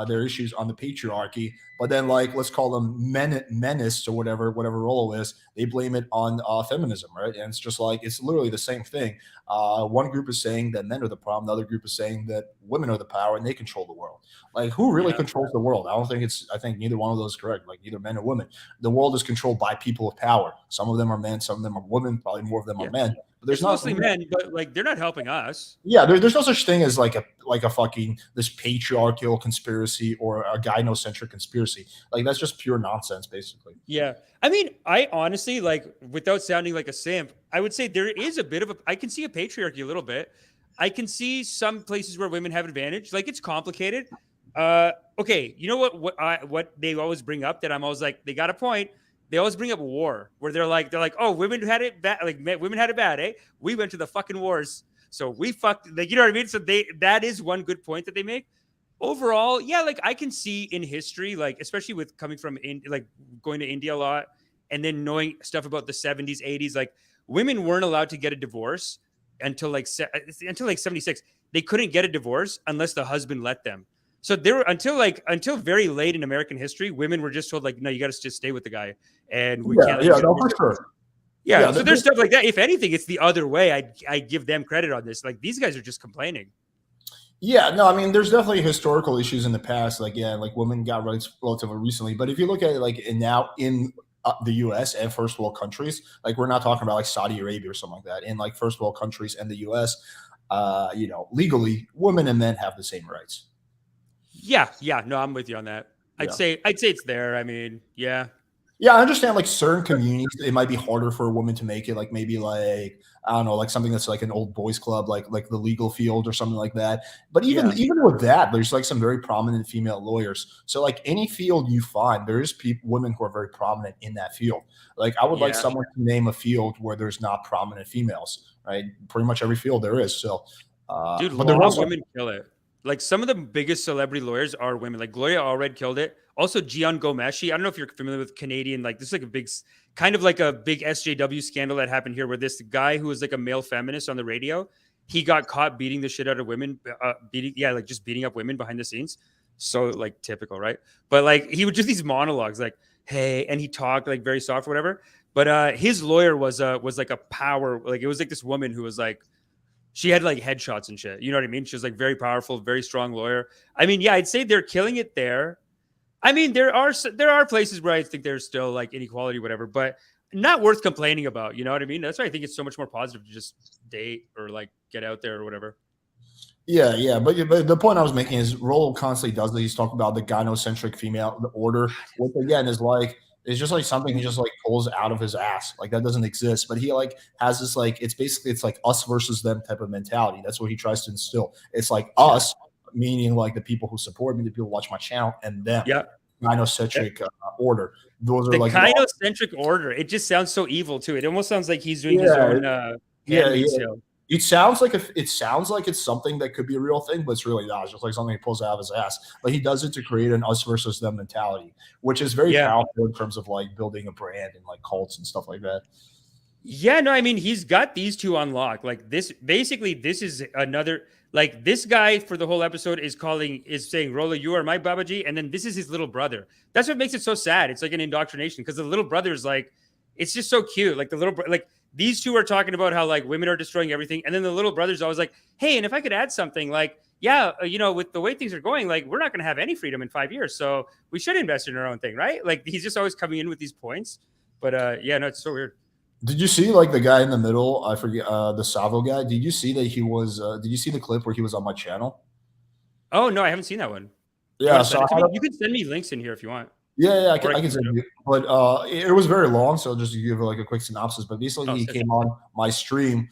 their issues on the patriarchy, but then like let's call them menists or whatever role is, they blame it on feminism, right? And it's just like it's literally the same thing. One group is saying that men are the problem, the other group is saying that women are the power and they control the world. Like who really controls the world? I think neither one of those is correct. Like neither men or women. The world is controlled by people of power. Some of them are men, some of them are women, probably more of them are men. But there's mostly men, but like they're not helping us. Yeah, there's no such thing as like a fucking this patriarchal conspiracy or a gynocentric conspiracy. Like that's just pure nonsense, basically. Yeah, I mean, I honestly like, without sounding like a simp, I would say there is a bit of I can see a patriarchy a little bit. I can see some places where women have advantage. Like it's complicated. Okay, you know what they always bring up that I'm always like, they got a point. They always bring up war, where they're like, oh, women had it bad. Like women had it bad, eh? We went to the fucking wars, so we fucked. Like, you know what I mean? So that is one good point that they make. Overall, yeah, like I can see in history, like especially with coming from like going to India a lot, and then knowing stuff about the 70s, 80s, like women weren't allowed to get a divorce until like 76. They couldn't get a divorce unless the husband let them. So there were until very late in American history, women were just told like, no, you got to just stay with the guy, and we can't. Yeah, no, for sure. Yeah, so there's stuff like that. If anything, it's the other way. I give them credit on this. Like these guys are just complaining. Yeah, no, I mean, there's definitely historical issues in the past. Like, yeah, like women got rights relatively recently. But if you look at it, like now in the U.S. and first world countries, like we're not talking about like Saudi Arabia or something like that. In like first world countries and the U.S., legally, women and men have the same rights. Yeah, no, I'm with you on that. I'd say it's there. I mean, yeah. Yeah, I understand like certain communities, it might be harder for a woman to make it, like maybe like, I don't know, like something that's like an old boys club, like the legal field or something like that. But even with that, there's like some very prominent female lawyers. So like any field you find, there is women who are very prominent in that field. Like I would like someone to name a field where there's not prominent females, right? Pretty much every field there is. So, dude, but law women kill it. Like some of the biggest celebrity lawyers are women. Like Gloria Allred killed it. Also, Gian Gomeshi. I don't know if you're familiar with Canadian. Like this is like a big, kind of like a big SJW scandal that happened here, where this guy who was like a male feminist on the radio, he got caught beating the shit out of women, just beating up women behind the scenes. So like typical, right? But like he would just these monologues, like hey, and he talked like very soft, or whatever. But his lawyer was like a power. Like it was like this woman who was like. She had like headshots and shit. You know what I mean? She was like very powerful, very strong lawyer. I mean, yeah, I'd say they're killing it there. I mean, there are places where I think there's still like inequality, whatever, but not worth complaining about. You know what I mean? That's why I think it's so much more positive to just date or like get out there or whatever. Yeah, but the point I was making is Rolo constantly does that. He's talking about the gynocentric female, the order, which again is like it's just like something he just like pulls out of his ass. Like that doesn't exist. But he like has this like it's like us versus them type of mentality. That's what he tries to instill. It's like us, meaning like the people who support me, the people who watch my channel, and them. Yeah. Gynocentric order. Those are The like gynocentric order. It just sounds so evil too. It almost sounds like he's doing his own Handmaid's Tale. It sounds like it's something that could be a real thing, but it's really not. It's just like something he pulls out of his ass. Like he does it to create an us versus them mentality, which is very powerful in terms of like building a brand and like cults and stuff like that. Yeah, no, I mean he's got these two unlocked. Like this, basically, this is another. Like this guy for the whole episode is saying, Rolo, you are my Babaji. And then this is his little brother. That's what makes it so sad. It's like an indoctrination because the little brother is like, it's just so cute. Like the little, like these two are talking about how like women are destroying everything. And then the little brother's always like, hey, and if I could add something like, yeah, with the way things are going, like we're not going to have any freedom in 5 years. So we should invest in our own thing, right? Like he's just always coming in with these points. But yeah, no, it's so weird. Did you see like the guy in the middle? I forget the Savo guy. Did you see that he was? Did you see the clip where he was on my channel? Oh no, I haven't seen that one. Yeah, so you can send me links in here if you want. Yeah, I can send you. But it was very long, so just to give like a quick synopsis. But basically, he came on my stream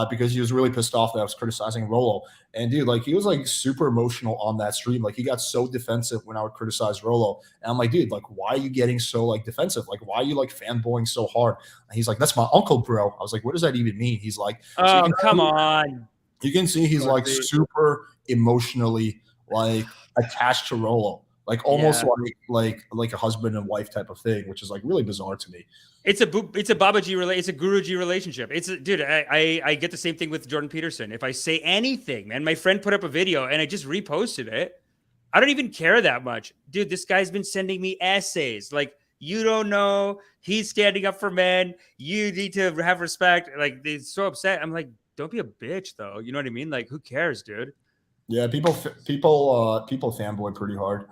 because he was really pissed off that I was criticizing Rolo. And dude, like he was like super emotional on that stream. Like he got so defensive when I would criticize Rolo. And I'm like, dude, like why are you getting so like defensive? Like why are you like fanboying so hard? And he's like, that's my uncle, bro. I was like, what does that even mean? He's like, oh, come on. You can see he's like super emotionally like attached to Rolo. Like almost like a husband and wife type of thing, which is like really bizarre to me. It's a Babaji it's a Guruji relationship. Dude, I get the same thing with Jordan Peterson. If I say anything, man, my friend put up a video and I just reposted it. I don't even care that much. Dude, this guy's been sending me essays. Like, you don't know, he's standing up for men. You need to have respect. Like, they're so upset. I'm like, don't be a bitch though. You know what I mean? Like, who cares, dude? Yeah, people fanboy pretty hard.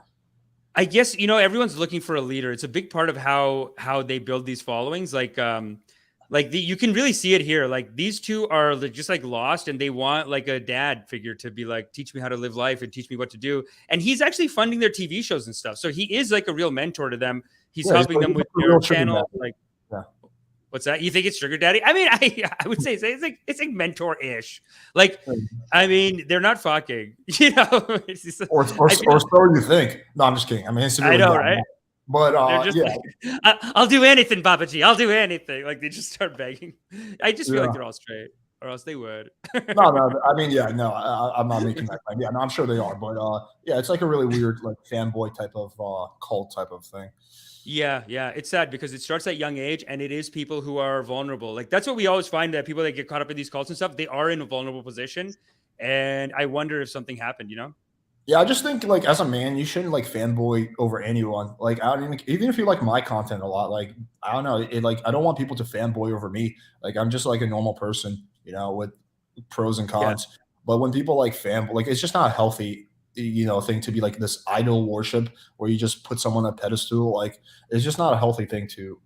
I guess, everyone's looking for a leader. It's a big part of how they build these followings. You can really see it here. Like these two are just like lost and they want like a dad figure to be like, teach me how to live life and teach me what to do. And he's actually funding their TV shows and stuff. So he is like a real mentor to them. He's helping them with their channel. Like, what's that? You think it's sugar daddy? I mean, I would say it's like mentor-ish. Like, I mean, they're not fucking, or so you think. No, I'm just kidding. I mean, it's really I know, right? But I'll do anything, Babaji. I'll do anything. Like they just start begging. I just feel like they're all straight, or else they would. No. I mean, I'm not making that claim. Yeah, no, I'm sure they are. But it's like a really weird like fanboy type of cult type of thing. Yeah. It's sad because it starts at young age and it is people who are vulnerable. Like that's what we always find, that people that get caught up in these cults and stuff, they are in a vulnerable position. And I wonder if something happened, Yeah, I just think like as a man, you shouldn't like fanboy over anyone. Like I don't even if you like my content a lot, like I don't know, I don't want people to fanboy over me. Like I'm just like a normal person, with pros and cons. Yeah. But when people like fanboy, like it's just not a healthy thing to be like this idol worship where you just put someone on a pedestal. Like it's just not a healthy thing to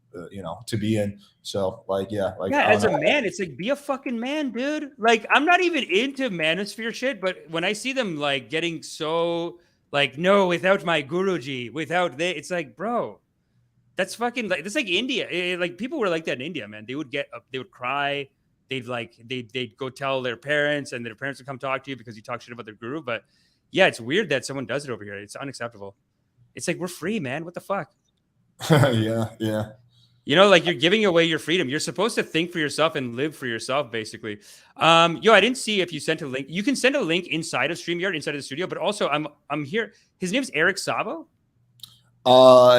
to be in. So as a man, it's like, be a fucking man, dude. Like I'm not even into Manosphere shit, but when I see them like getting so like, no, without my Guruji, it's like, bro, that's fucking like, that's like India. Like people were like that in India, man. They would get up, they would cry. They'd go tell their parents, and their parents would come talk to you because you talk shit about their guru. But yeah, it's weird that someone does it over here. It's unacceptable. It's like, we're free, man. What the fuck? Yeah. Like you're giving away your freedom. You're supposed to think for yourself and live for yourself, basically. I didn't see if you sent a link. You can send a link inside of StreamYard, inside of the studio, but also I'm here. His name's Eric Savo?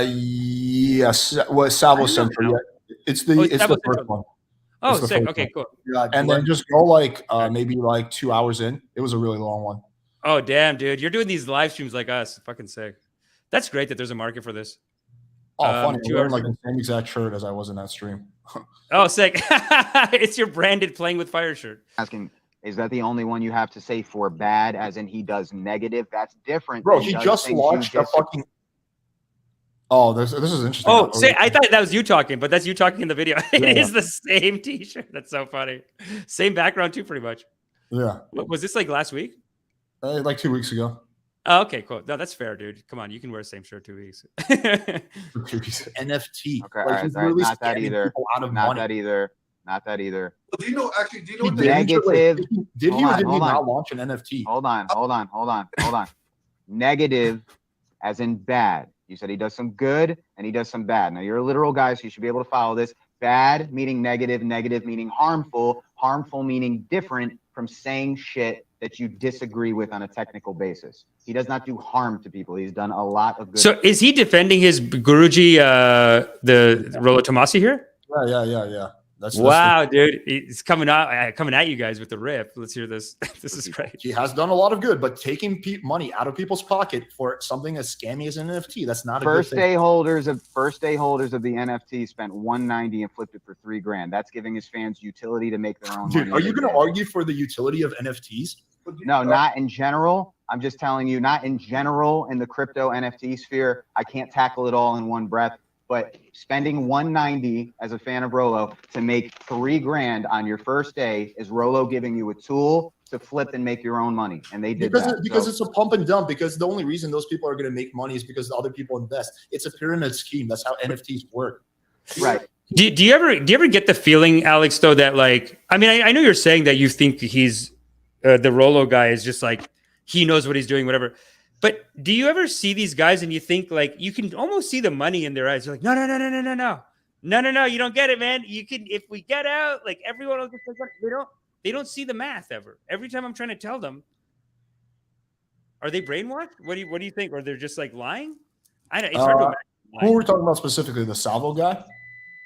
Yes. Well, Savo Center. Yeah. It's the first one. Oh, sick. Okay, cool. Yeah, and then just go like maybe like 2 hours in. It was a really long one. Oh, damn, dude. You're doing these live streams like us. Fucking sick. That's great that there's a market for this. Oh, funny. I'm wearing like the same exact shirt as I was in that stream. Oh, sick. It's your branded Playing with Fire shirt. Asking, is that the only one you have to say for bad, as in he does negative? That's different. Bro, he just launched a fucking... Oh, this is interesting. Oh, I thought that was you talking, but that's you talking in the video. It is the same t-shirt. That's so funny. Same background too, pretty much. Yeah. Was this like last week? Like 2 weeks ago. Oh, okay, cool. No, that's fair, dude. Come on, you can wear the same shirt 2 weeks. NFT. Okay, all right, he's all right. really Not that scamming either. people out of Not money. that either. Not that either. Well, do you know what the Negative. Did he Hold or on, did he hold on. not launch an NFT? Hold on. Negative as in bad. You said he does some good and he does some bad. Now you're a literal guy, so you should be able to follow this. Bad meaning negative, negative meaning harmful, harmful meaning different from saying shit that you disagree with on a technical basis. He does not do harm to people. He's done a lot of good. So is he defending his Guruji, the Rollo Tomasi here? Yeah. Wow, dude, he's coming at you guys with the rip. Let's hear this. This is great. He has done a lot of good, but taking money out of people's pocket for something as scammy as an NFT, that's not a First good day thing. holders of the NFT spent $190 and flipped it for $3,000. That's giving his fans utility to make their own money. Dude, are you going to argue for the utility of NFTs? No, not in general. I'm just telling you, not in general in the crypto NFT sphere. I can't tackle it all in one breath. But spending $190 as a fan of Rollo to make $3,000 on your first day is Rollo giving you a tool to flip and make your own money, and they did that. Because it's a pump and dump. Because the only reason those people are going to make money is because other people invest. It's a pyramid scheme. That's how NFTs work. Right. Do you ever get the feeling, Alex, though, that like, I mean, I know you're saying that you think he's the Rollo guy is just like he knows what he's doing, whatever. But do you ever see these guys and you think like you can almost see the money in their eyes? They're like, no, you don't get it, man. You can, if we get out, like everyone will just they don't see the math ever. Every time I'm trying to tell them, are they brainwashed? What do you think? Or they're just like lying? I don't. It's hard to imagine. Who are we talking about specifically? The Salvo guy?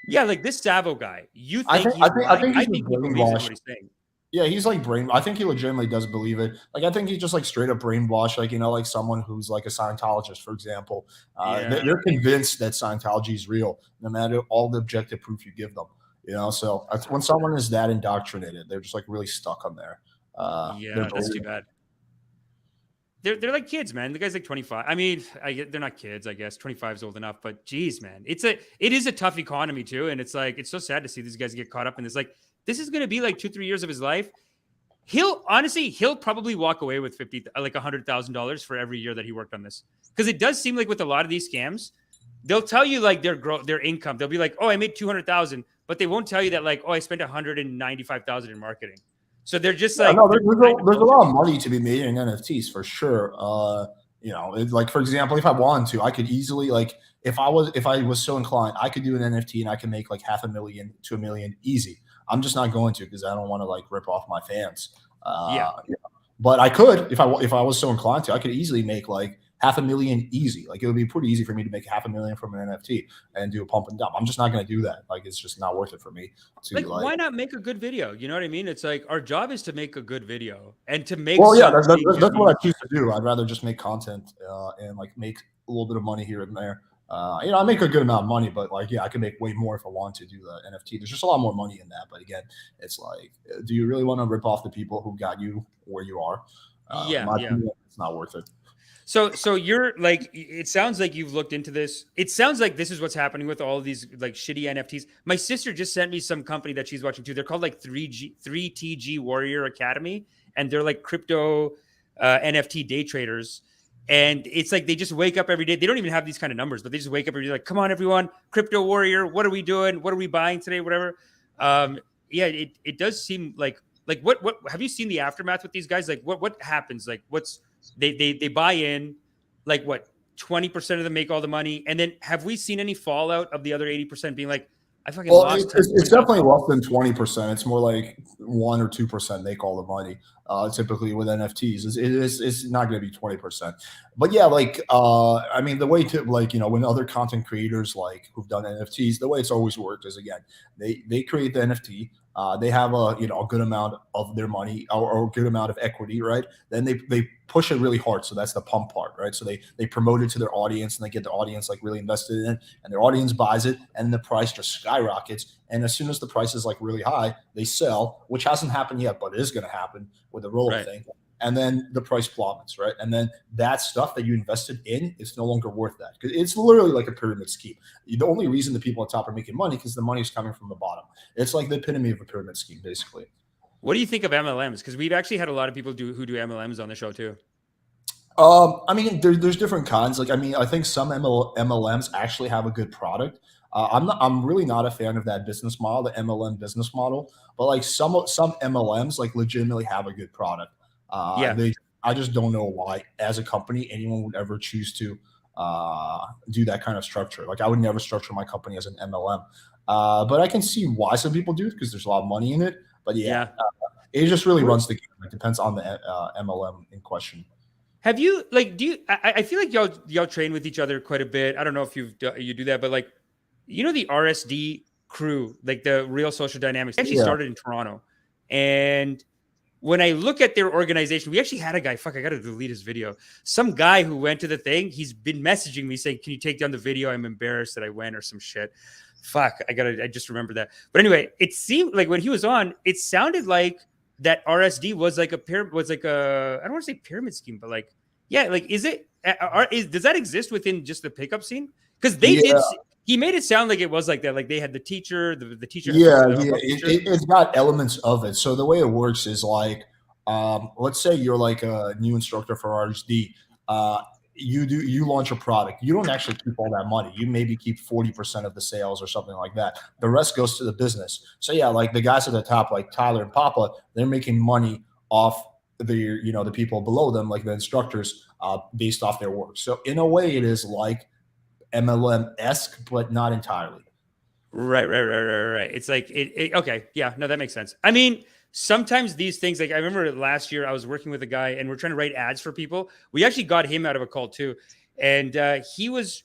Yeah, like this Savo guy. You think I think he believes in what he's saying. Yeah, he's like I think he legitimately does believe it. Like, I think he's just like straight up brainwashed. Like, like someone who's like a Scientologist, for example. They're convinced that Scientology is real, no matter all the objective proof you give them. So when someone is that indoctrinated, they're just like really stuck on there. That's too bad. They're like kids, man. The guy's like 25. I mean, they're not kids, I guess. 25 is old enough, but geez, man, it is a tough economy too, and it's like it's so sad to see these guys get caught up in this. Like, this is going to be like 2-3 years of his life. He'll probably walk away with $100,000 for every year that he worked on this, because it does seem like with a lot of these scams, they'll tell you like their income. They'll be like, oh, I made 200,000, but they won't tell you that like, oh, I spent 195,000 in marketing. So they're just like, there's a lot of money to be made in NFTs for sure. Like, for example, if I wanted to, I could easily, like, if I was so inclined, I could do an NFT and I can make like $500,000 to $1 million easy. I'm just not going to, because I don't want to like rip off my fans. But I could, if I was so inclined to, I could easily make like $500,000 easy. Like, it would be pretty easy for me to make $500,000 from an NFT and do a pump and dump. I'm just not going to do that. Like, it's just not worth it for me. Why not make a good video? You know what I mean? It's like our job is to make a good video and to make. Well, yeah, that's what I choose to do. I'd rather just make content and like make a little bit of money here and there. I make a good amount of money, but like, I can make way more if I want to do the NFT. There's just a lot more money in that. But again, it's like, do you really want to rip off the people who got you where you are? It's not worth it. So you're like, it sounds like you've looked into this. It sounds like this is what's happening with all of these like shitty NFTs. My sister just sent me some company that she's watching too. They're called like 3TG Warrior Academy, and they're like crypto NFT day traders. And it's like they just wake up every day. They don't even have these kind of numbers, but they just wake up every day like, come on, everyone, crypto warrior. What are we doing? What are we buying today? Whatever. It does seem like what have you seen the aftermath with these guys? Like what happens? Like they buy in, like what, 20% of them make all the money. And then have we seen any fallout of the other 80% being like, I fucking lost? It's definitely less than 20%. It's more like 1 or 2% make all the money. Typically with NFTs, it's not going to be 20%. But yeah, like I mean, the way to like when other content creators like who've done NFTs, the way it's always worked is, again, they create the NFT. They have a good amount of their money or a good amount of equity, right? Then they push it really hard. So that's the pump part, right? So they promote it to their audience and they get the audience like really invested in it, and their audience buys it, and the price just skyrockets. And as soon as the price is like really high, they sell, which hasn't happened yet, but it is going to happen with the Rollo thing. And then the price plummets, right? And then that stuff that you invested in is no longer worth that, because it's literally like a pyramid scheme. The only reason the people at top are making money because the money is coming from the bottom. It's like the epitome of a pyramid scheme, basically. What do you think of MLMs? Because we've actually had a lot of people who do MLMs on the show too. I mean, there's different kinds. Like, I mean, I think some MLMs actually have a good product. I'm really not a fan of that business model, the MLM business model. But like some MLMs, like legitimately have a good product. Yeah. I just don't know why, as a company, anyone would ever choose to do that kind of structure. Like, I would never structure my company as an MLM. But I can see why some people do it because there's a lot of money in it. But yeah. It just really runs the game. It depends on the MLM in question. Have you like? Do you? I feel like y'all train with each other quite a bit. I don't know if you do that, but like, you know, the RSD crew, like the Real Social Dynamics, they actually started in Toronto. And when I look at their organization, we actually had a guy. Fuck, I gotta delete his video. Some guy who went to the thing. He's been messaging me saying, "Can you take down the video? I'm embarrassed that I went," or some shit. Fuck, I just remember that. But anyway, it seemed like when he was on, it sounded like that RSD was like a I don't want to say pyramid scheme, but like, yeah, like, is it, does that exist within just the pickup scene? Because he made it sound like it was like that. Like they had the teacher, the teacher. It's got elements of it. So the way it works is like, let's say you're like a new instructor for RSD. You launch a product. You don't actually keep all that money. You maybe keep 40% of the sales or something like that. The rest goes to the business. So yeah, like the guys at the top, like Tyler and Papa, they're making money off the people below them, like the instructors, based off their work. So in a way, it is like MLM-esque, but not entirely. Right. It's like okay, yeah, no, that makes sense. I mean, sometimes these things, like I remember last year I was working with a guy and we're trying to write ads for people. We actually got him out of a call too. And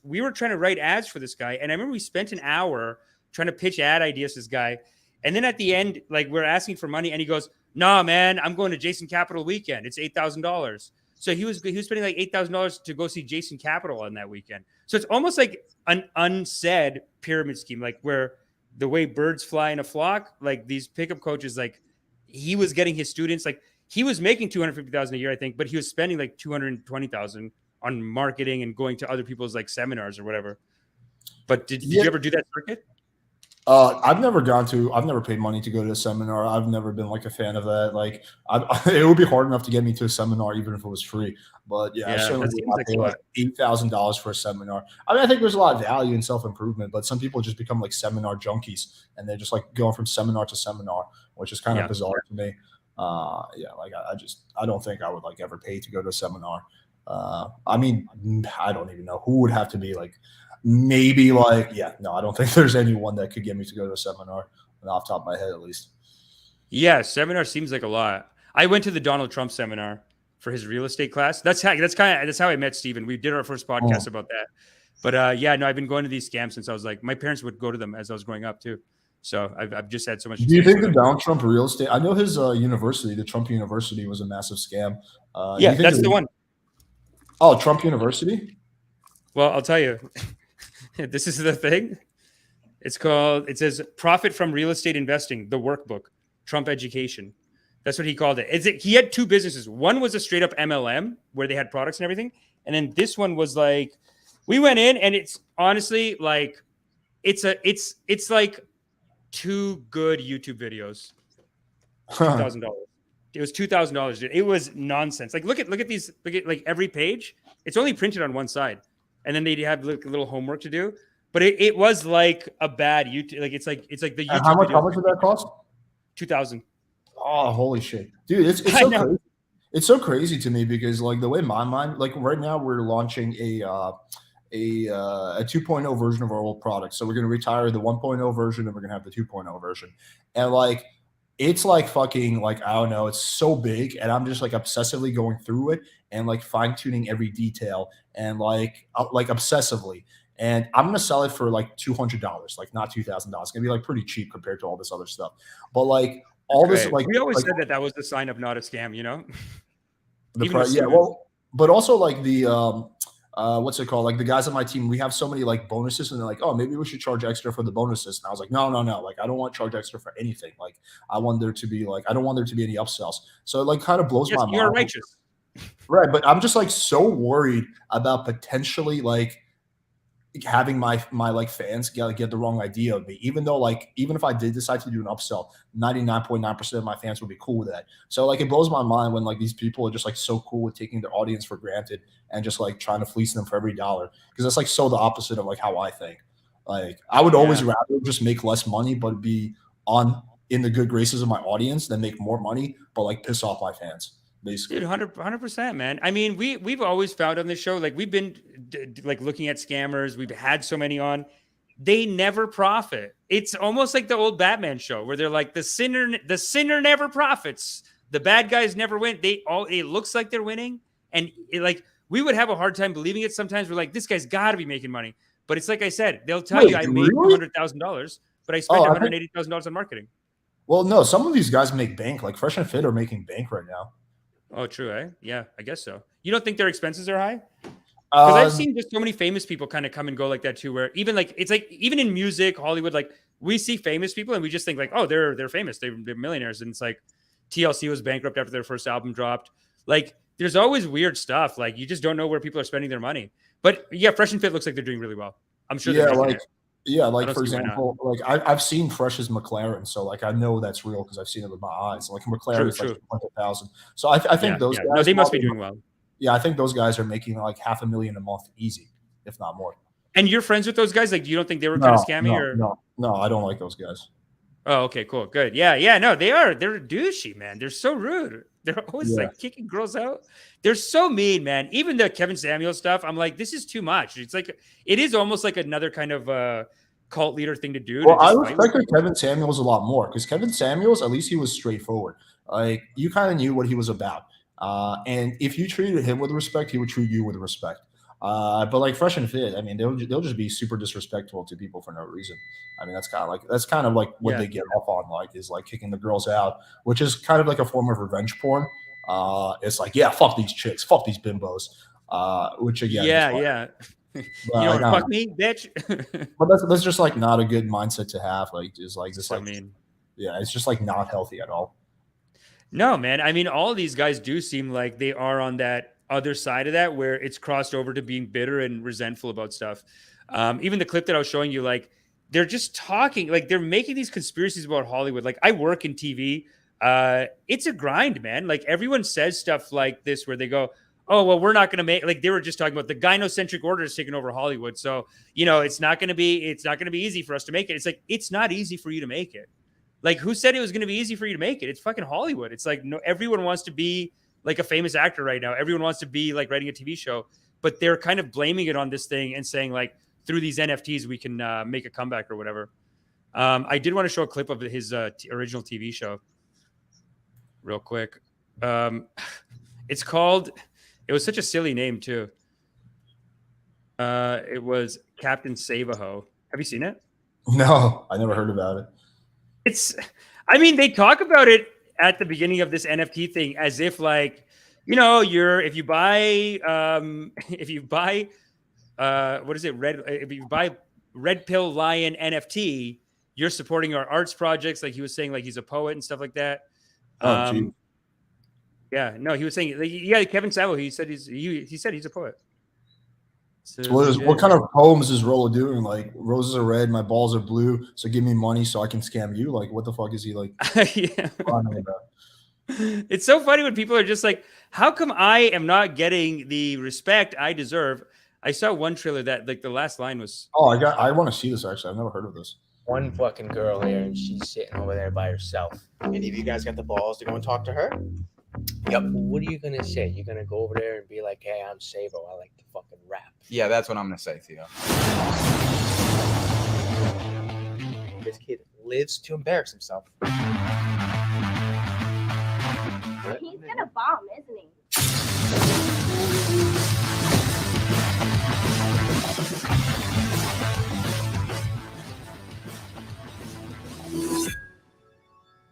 we were trying to write ads for this guy. And I remember we spent an hour trying to pitch ad ideas to this guy. And then at the end, like we're asking for money and he goes, "Nah, man, I'm going to Jason Capital weekend. It's $8,000. So he was spending like $8,000 to go see Jason Capital on that weekend. So it's almost like an unsaid pyramid scheme, like where the way birds fly in a flock, like these pickup coaches, like, he was getting his students, like he was making $250,000 a year, I think, but he was spending like $220,000 on marketing and going to other people's like seminars or whatever. But did you ever do that circuit? I've never paid money to go to a seminar. I've never been like a fan of that. Like, it would be hard enough to get me to a seminar even if it was free. But yeah, I certainly would pay like $8,000 for a seminar. I mean, I think there's a lot of value in self-improvement, but some people just become like seminar junkies and they're just like going from seminar to seminar, which is kind of bizarre to me. Like I don't think I would like ever pay to go to a seminar. I mean, I don't even know who would have to be like. Maybe like, I don't think there's anyone that could get me to go to a seminar off the top of my head, at least. Yeah, seminar seems like a lot. I went to the Donald Trump seminar for his real estate class. That's how I met Steven. We did our first podcast about that. But I've been going to these scams since I was like, my parents would go to them as I was growing up too. So I've just had so much. Do you think the Donald Trump real estate? I know his university, the Trump University, was a massive scam. That's the one. Oh, Trump University. Well, I'll tell you. This is the thing. It says Profit from Real Estate Investing, the workbook, Trump Education. That's what he called it. He had two businesses. One was a straight up MLM where they had products and everything. And then this one was like, we went in and it's honestly like, it's like two good YouTube videos. $2,000. It was $2,000, dude. It was nonsense. Like, look at these, like every page. It's only printed on one side. And then they have like a little homework to do, but it was like a bad YouTube. Like it's like the YouTube. How much did that cost? 2,000. Oh, holy shit, dude! It's so crazy. It's so crazy to me because like the way my mind, like right now we're launching a 2.0 version of our old product. So we're gonna retire the 1.0 version and we're gonna have the 2.0 version, and like it's like fucking like I don't know. It's so big, and I'm just like obsessively going through it and like fine tuning every detail and like obsessively. And I'm gonna sell it for like $200, like not $2,000. It's gonna be like pretty cheap compared to all this other stuff. But like all this, like we always said that was the sign of not a scam, you know. The price, well, but also like the what's it called? Like the guys on my team, we have so many like bonuses, and they're like, oh, maybe we should charge extra for the bonuses. And I was like, no. Like, I don't want to charge extra for anything. Like, I don't want there to be any upsells. So it like kind of blows my mind. You're righteous. Right. But I'm just like so worried about potentially like having my like fans get the wrong idea of me, even though like even if I did decide to do an upsell, 99.9% of my fans would be cool with that. So like it blows my mind when like these people are just like so cool with taking their audience for granted and just like trying to fleece them for every dollar, because that's like so the opposite of like how I think. Like I would always rather just make less money but be in the good graces of my audience than make more money but like piss off my fans. Basically. Dude, 100%, man. I mean, we've always found on this show, like we've been like looking at scammers. We've had so many on. They never profit. It's almost like the old Batman show where they're like the sinner never profits. The bad guys never win. It looks like they're winning, and like we would have a hard time believing it. Sometimes we're like, this guy's got to be making money. But it's like I said, they'll tell you I made $200,000, but I spent $180,000 on marketing. Well, no, some of these guys make bank. Like Fresh and Fit are making bank right now. Oh, true, eh? Yeah, I guess so. You don't think their expenses are high? Because I've seen just so many famous people kind of come and go like that too, where even like it's like even in music, Hollywood, like we see famous people and we just think like, oh, they're famous, they're millionaires, and it's like TLC was bankrupt after their first album dropped. Like there's always weird stuff. Like you just don't know where people are spending their money. But yeah, Fresh and Fit looks like they're doing really well. I'm sure. Yeah, like for example, like I've seen Fresh's McLaren, so like I know that's real because I've seen it with my eyes. Like McLaren is like 200,000. So I think those guys, no, they must be doing well. Yeah, I think those guys are making like $500,000 a month easy, if not more. And you're friends with those guys? Like, you don't think they were kind of scammy? No, I don't like those guys. Oh, okay, cool, good. Yeah, no, they are. They're douchey, man. They're so rude. They're always like kicking girls out. They're so mean, man. Even the Kevin Samuels stuff, I'm like, this is too much. It's like it is almost like another kind of cult leader thing to do. Well, I respected Kevin Samuels a lot more because Kevin Samuels, at least he was straightforward. Like you kind of knew what he was about, and if you treated him with respect, he would treat you with respect. But like Fresh and Fit, I mean, they'll just be super disrespectful to people for no reason. I mean, that's kind of like what they get off on, like is like kicking the girls out, which is kind of like a form of revenge porn. It's like, yeah, fuck these chicks, fuck these bimbos. Which again, yeah. You don't fuck me, bitch. But that's just like not a good mindset to have. Like, is like this. Like, yeah, it's just like not healthy at all. No, man. I mean, all of these guys do seem like they are on that other side of that where it's crossed over to being bitter and resentful about stuff. Even the clip that I was showing you, like they're just talking, like they're making these conspiracies about Hollywood. Like I work in TV. It's a grind, man. Like everyone says stuff like this where they go, oh, well, we're not going to make, like they were just talking about the gynocentric order is taking over Hollywood. So, you know, it's not going to be easy for us to make it. It's like, it's not easy for you to make it. Like who said it was going to be easy for you to make it? It's fucking Hollywood. It's like, no, everyone wants to be like a famous actor right now. Everyone wants to be like writing a TV show, but they're kind of blaming it on this thing and saying like through these NFTs, we can make a comeback or whatever. I did want to show a clip of his original TV show real quick. It's called, it was such a silly name too. It was Captain Save-A-Ho. Have you seen it? No, I never heard about it. I mean, they talk about it at the beginning of this NFT thing as if like, you know, if you buy Red Pill Lion NFT, you're supporting our arts projects. Like he was saying, like he's a poet and stuff like that. Yeah, no, he was saying, like, yeah, Kevin Savo, he said he's a poet. So what kind of poems is Rolo doing? Like, roses are red, my balls are blue, so give me money so I can scam you. Like, what the fuck is he like? Yeah. It's so funny when people are just like, how come I am not getting the respect I deserve? I saw one trailer that like the last line was, I want to see this actually. I've never heard of this. One fucking girl here and she's sitting over there by herself. Any of you guys got the balls to go and talk to her? Yep. What are you gonna say? You're gonna go over there and be like, hey, I'm Sabo. I like to fucking rap. Yeah, that's what I'm gonna say, Theo. This kid lives to embarrass himself. He's gonna bomb, isn't he?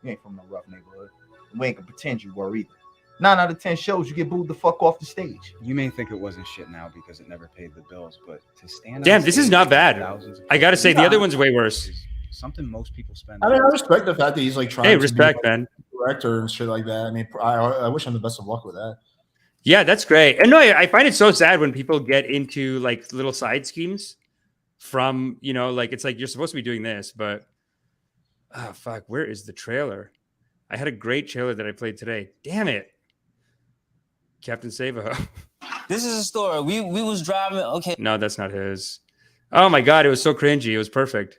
You ain't from no rough neighborhood. We ain't gonna pretend you were either. 9 out of 10 shows, you get booed the fuck off the stage. You may think it wasn't shit now because it never paid the bills, but to stand damn, this is not bad. I gotta say, the other one's way worse. Something most people spend. I mean, I respect the fact that he's like trying to respect, be man. Director and shit like that. I mean, I wish him the best of luck with that. Yeah, that's great. And no, I find it so sad when people get into like little side schemes. from, you know, like it's like you're supposed to be doing this, but oh fuck, where is the trailer? I had a great trailer that I played today. Damn it. Captain Savo. This is a story. We was driving. Okay. No, that's not his. Oh my god, it was so cringy. It was perfect.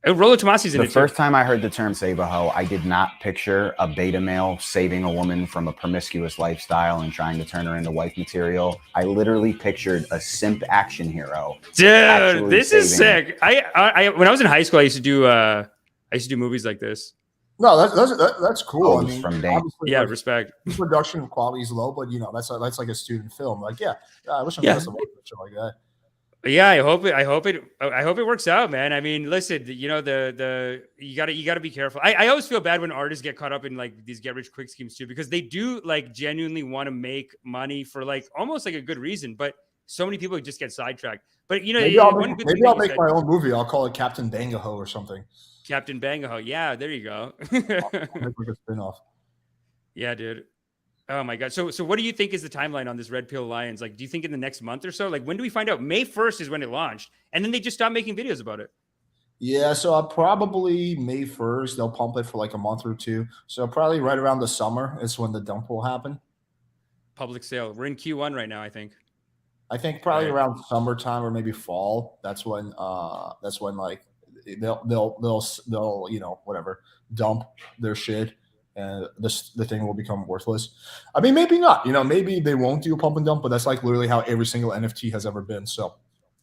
Rollo Tomasi's in The it first too. time I heard the term save a hoe, I did not picture a beta male saving a woman from a promiscuous lifestyle and trying to turn her into wife material. I literally pictured a simp action hero. Dude, this is saving- sick. I when I was in high school, I used to do movies like this. No, that's cool. I Hoes mean, from Dane. obviously, Yeah, like, respect. the production quality is low, but you know that's like a student film. Like, yeah, I wish I Yeah. was a picture like that. Yeah, I hope it works out, man. I mean, listen, you know, you gotta be careful. I always feel bad when artists get caught up in like these get rich quick schemes too, because they do like genuinely want to make money for like almost like a good reason, but so many people just get sidetracked. But you know, Maybe I'll one make, good maybe thing I'll that you make said- my own movie. I'll call it Captain Bangaho or something. Captain Bangaho. Yeah, there you go. I'll make like a spin-off. Yeah, dude. Oh my god. So what do you think is the timeline on this Red Pill Lions? Like, do you think in the next month or so? Like, when do we find out? May 1st is when it launched, and then they just stopped making videos about it. Yeah, so I'll probably May 1st, they'll pump it for like a month or two. So probably right around the summer is when the dump will happen. Public sale. We're in Q1 right now, I think. I think probably Right. around summertime or maybe fall. That's when like they'll you know, whatever, dump their shit and the thing will become worthless. I mean, maybe not. You know, maybe they won't do a pump and dump, but that's like literally how every single NFT has ever been. So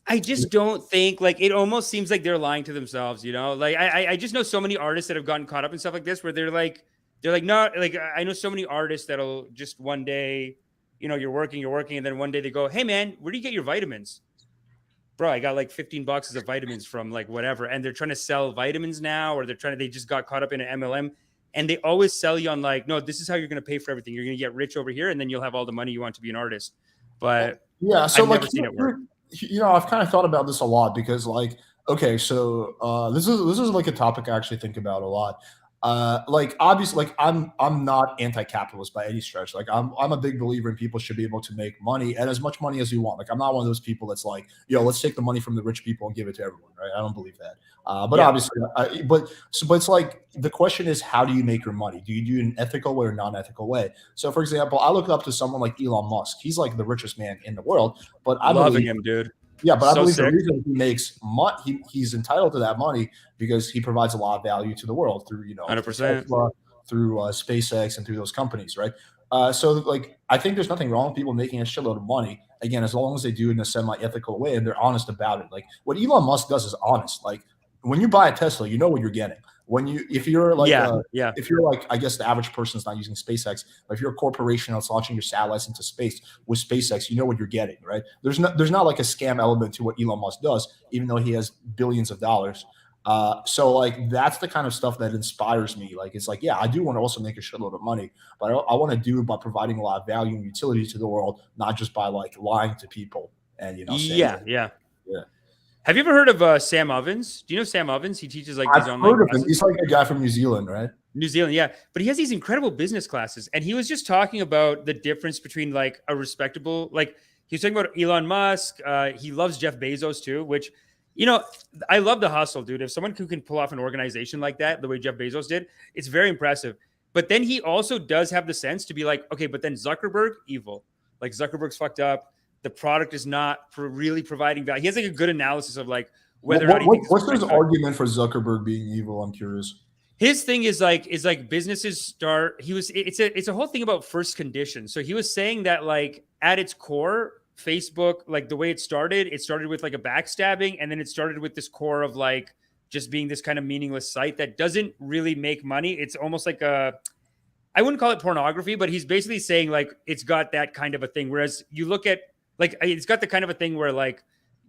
I just don't think, like, it almost seems like they're lying to themselves, you know? Like, I just know so many artists that have gotten caught up in stuff like this where they're like, no, like, I know so many artists that'll just one day, you know, you're working, and then one day they go, hey man, where do you get your vitamins? Bro, I got like 15 boxes of vitamins from like whatever. And they're trying to sell vitamins now, or they just got caught up in an MLM. And they always sell you on like, no, this is how you're going to pay for everything. You're going to get rich over here, and then you'll have all the money you want to be an artist. But yeah, so I've like never seen it work. you know, I've kind of thought about this a lot because like, okay, so this is like a topic I actually think about a lot. Like obviously, like I'm not anti-capitalist by any stretch. Like I'm a big believer in people should be able to make money and as much money as you want. Like I'm not one of those people that's like, yo, let's take the money from the rich people and give it to everyone, right? I don't believe that. But Yeah. obviously, but it's like the question is, how do you make your money? Do you do it in an ethical way or non-ethical way? So, for example, I look up to someone like Elon Musk. He's like the richest man in the world, but I Loving believe him, dude. yeah, but I So believe sick. the reason he makes money, he's entitled to that money because he provides a lot of value to the world through, you know, 100%. Tesla, through SpaceX and through those companies, right? So like, I think there's nothing wrong with people making a shitload of money. Again, as long as they do it in a semi-ethical way and they're honest about it. Like what Elon Musk does is honest. Like when you buy a Tesla, you know what you're getting. If you're like, if you're like, I guess the average person's not using SpaceX, but if you're a corporation that's launching your satellites into space with SpaceX, you know what you're getting, right? There's not like a scam element to what Elon Musk does, even though he has billions of dollars. So like that's the kind of stuff that inspires me. Like it's like, yeah, I do want to also make a shitload of money, but I want to do it by providing a lot of value and utility to the world, not just by like lying to people and, you know, saying, Yeah. yeah. Have you ever heard of Sam Ovens? Do you know Sam Ovens? He teaches like these I've online heard of him. classes. He's like a guy from New Zealand, right? New Zealand, yeah. But he has these incredible business classes. And he was just talking about the difference between like a respectable, like he's talking about Elon Musk. He loves Jeff Bezos too, which, you know, I love the hustle, dude. If someone who can pull off an organization like that, the way Jeff Bezos did, it's very impressive. But then he also does have the sense to be like, okay, but then Zuckerberg, evil. Like Zuckerberg's fucked up. The product is not really providing value. He has like a good analysis of like whether or not he thinks what's his argument for Zuckerberg being evil? I'm curious. his thing is like businesses start. It's a whole thing about first conditions. So he was saying that like at its core, Facebook, like the way it started with like a backstabbing, and then it started with this core of like just being this kind of meaningless site that doesn't really make money. It's almost like I wouldn't call it pornography, but he's basically saying like it's got that kind of a thing. Whereas you look at like it's got the kind of a thing where like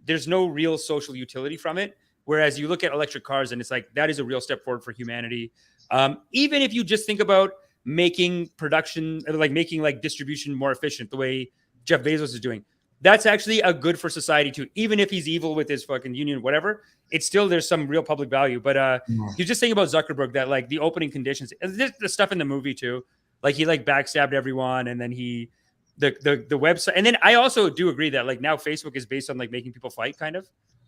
there's no real social utility from it. Whereas you look at electric cars and it's like that is a real step forward for humanity. Even if you just think about making production, like making like distribution more efficient, the way Jeff Bezos is doing, that's actually a good for society too. Even if he's evil with his fucking union, whatever, it's still there's some real public value. But he's just saying about Zuckerberg that like the opening conditions, the stuff in the movie too, like he like backstabbed everyone, and then the website, and then I also do agree that like now Facebook is based on like making people fight, kind of.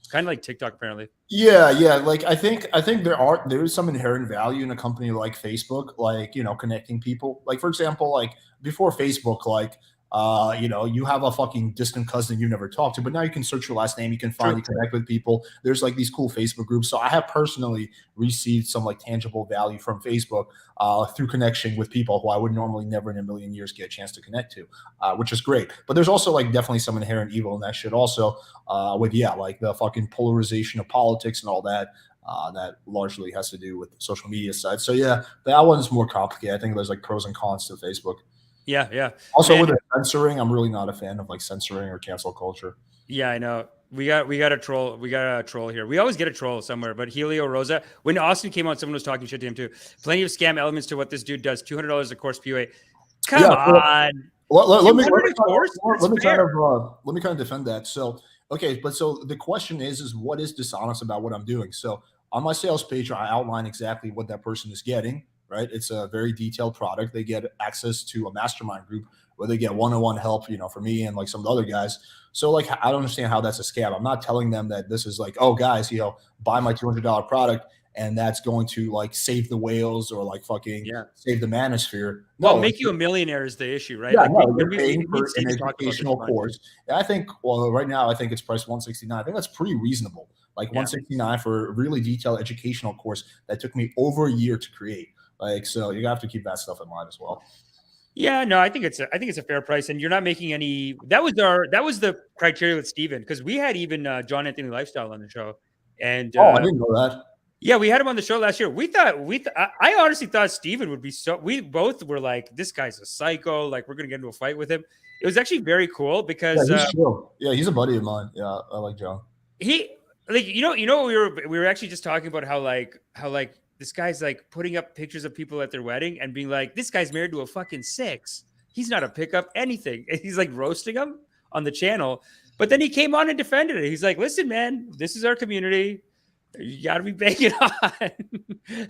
Kind of like TikTok, apparently. Yeah. Like I think there is some inherent value in a company like Facebook, like, you know, connecting people. Like, for example, like before Facebook, like you know, you have a fucking distant cousin you never talked to, but now you can search your last name, you can finally connect with people. There's like these cool Facebook groups. So I have personally received some like tangible value from Facebook through connection with people who I would normally never in a million years get a chance to connect to, which is great. But there's also like definitely some inherent evil in that shit also, with like the fucking polarization of politics and all that. That largely has to do with the social media side. So yeah, that one's more complicated. I think there's like pros and cons to Facebook. Yeah. Also, with the censoring, I'm really not a fan of like censoring or cancel culture. Yeah, I know. We got a troll. We got a troll here. We always get a troll somewhere. But Helio Rosa, when Austin came on, someone was talking shit to him too. Plenty of scam elements to what this dude does. $200 a course PUA. Come on. Let me kind of defend that. So okay, but so the question is what is dishonest about what I'm doing? So on my sales page, I outline exactly what that person is getting. Right, it's a very detailed product. They get access to a mastermind group where they get one-on-one help, you know, for me and like some of the other guys. So like, I don't understand how that's a scam. I'm not telling them that this is like, oh guys, you know, buy my $200 product and that's going to like save the whales or like fucking save the manosphere. Well, No, make you a millionaire is the issue, right? Yeah, like, no, you're paying for an educational course. And I think, well, right now I think it's priced $169. I think that's pretty reasonable. Like $169 for a really detailed educational course that took me over a year to create. Like, so you have to keep that stuff in mind as well. Yeah, no, I think it's a fair price, and you're not making any. That was the criteria with Steven, because we had even John Anthony Lifestyle on the show, and I didn't know that. Yeah, we had him on the show last year. I honestly thought Steven would be so. We both were like, this guy's a psycho. Like, we're gonna get into a fight with him. It was actually very cool because he's a buddy of mine. Yeah, I like John. He like we were actually just talking about how this guy's like putting up pictures of people at their wedding and being like, this guy's married to a fucking 6. He's not a pickup anything. And he's like roasting him on the channel. But then he came on and defended it. He's like, listen, man, this is our community. You got to be banging on.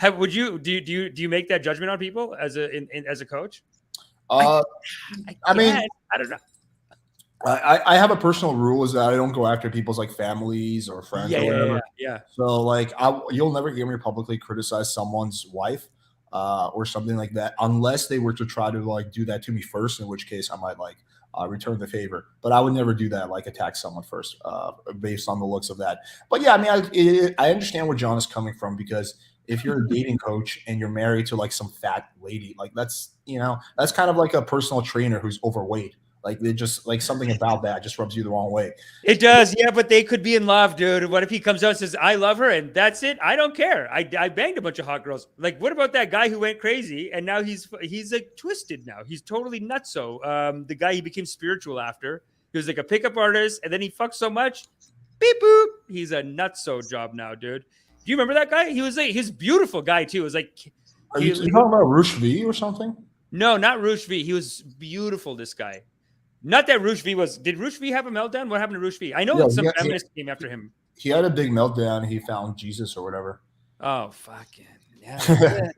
Do you make that judgment on people as a coach? I mean, I don't know. I have a personal rule is that I don't go after people's like families or friends or whatever. Yeah. So like you'll never hear me publicly criticize someone's wife or something like that unless they were to try to like do that to me first, in which case I might like return the favor. But I would never do that, like attack someone first based on the looks of that. But yeah, I mean, I understand where John is coming from, because if you're a dating coach and you're married to like some fat lady, like that's kind of like a personal trainer who's overweight. Like they just like something about that just rubs you the wrong way. It does, yeah, but they could be in love, dude. What if he comes out and says, I love her and that's it? I don't care. I banged a bunch of hot girls. Like, what about that guy who went crazy and now he's like twisted now? He's totally nutso. The guy he became spiritual after. He was like a pickup artist and then he fucked so much. Beep boop. He's a nutso job now, dude. Do you remember that guy? He was like his beautiful guy too. It was like Are you talking about Roosh V or something? No, not Roosh V. He was beautiful, this guy. Not that Roosh V was. Did Roosh V have a meltdown? What happened to Roosh V? I know some feminists came after him. He had a big meltdown. He found Jesus or whatever. Oh, fucking yeah.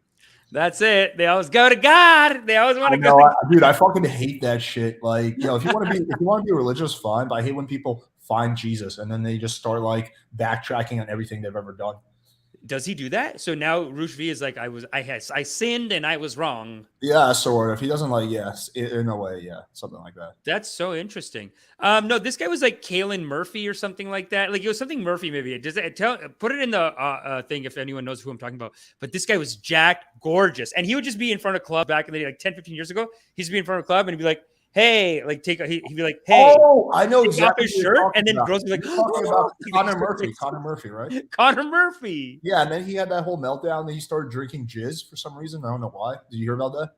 That's it. They always go to God. They always want to go. Dude, I fucking hate that shit. Like, if you want to be religious, fine. But I hate when people find Jesus and then they just start like backtracking on everything they've ever done. Does he do that? So now Roosh V is like, I sinned and I was wrong. Yeah, sort of. He doesn't like, yes, in a way, yeah, something like that. That's so interesting. No, this guy was like Kalen Murphy or something like that. Like it was something Murphy, maybe. Does it put it in the thing if anyone knows who I'm talking about. But this guy was jacked, gorgeous, and he would just be in front of club back in the day, like 10, 15 years ago. He'd be in front of club and he'd be like, hey, like he'd be like, hey, I know exactly his shirt, and then girls would be like, talking about Connor Murphy, right? Connor Murphy. Yeah, and then he had that whole meltdown, and he started drinking jizz for some reason. I don't know why. Did you hear about that?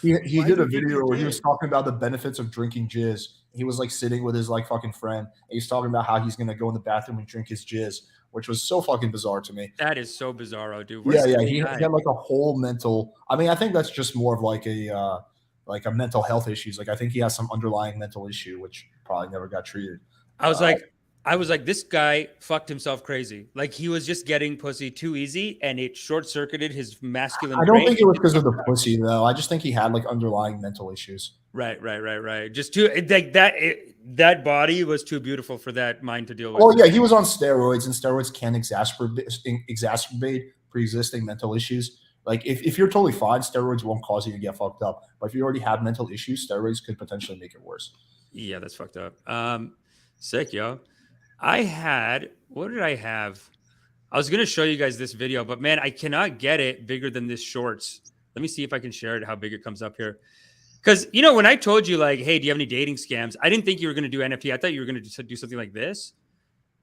He did a video where he was talking about the benefits of drinking jizz. He was like sitting with his like fucking friend, and he's talking about how he's gonna go in the bathroom and drink his jizz, which was so fucking bizarre to me. That is so bizarro, dude. He had like a whole mental. I mean, I think that's just more of like a mental health issues. Like I think he has some underlying mental issue, which probably never got treated. I was like, this guy fucked himself crazy. Like he was just getting pussy too easy, and it short circuited his masculine. I don't think it was because of the pussy though. I just think he had like underlying mental issues. Right. Just too like that body was too beautiful for that mind to deal with. Well, yeah, he was on steroids, and steroids can exacerbate pre-existing mental issues. Like if you're totally fine, steroids won't cause you to get fucked up. But if you already have mental issues, steroids could potentially make it worse. Yeah, that's fucked up. Sick, yo. What did I have? I was gonna show you guys this video, but man, I cannot get it bigger than this shorts. Let me see if I can share it, how big it comes up here. Because, you know, when I told you, like, hey, do you have any dating scams? I didn't think you were going to do NFT. I thought you were going to do something like this.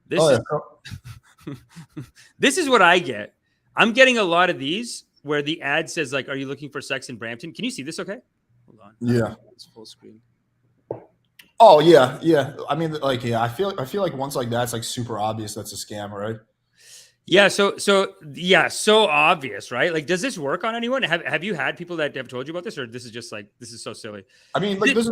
This is what I get. I'm getting a lot of these where the ad says, like, are you looking for sex in Brampton? Can you see this okay? Hold on. Yeah. It's full screen. Oh, yeah. I mean, like, yeah, I feel like once like that's like super obvious that's a scam, right? Yeah, so obvious, right? Like, does this work on anyone? Have you had people that have told you about this, or this is just like, this is so silly? I mean, like this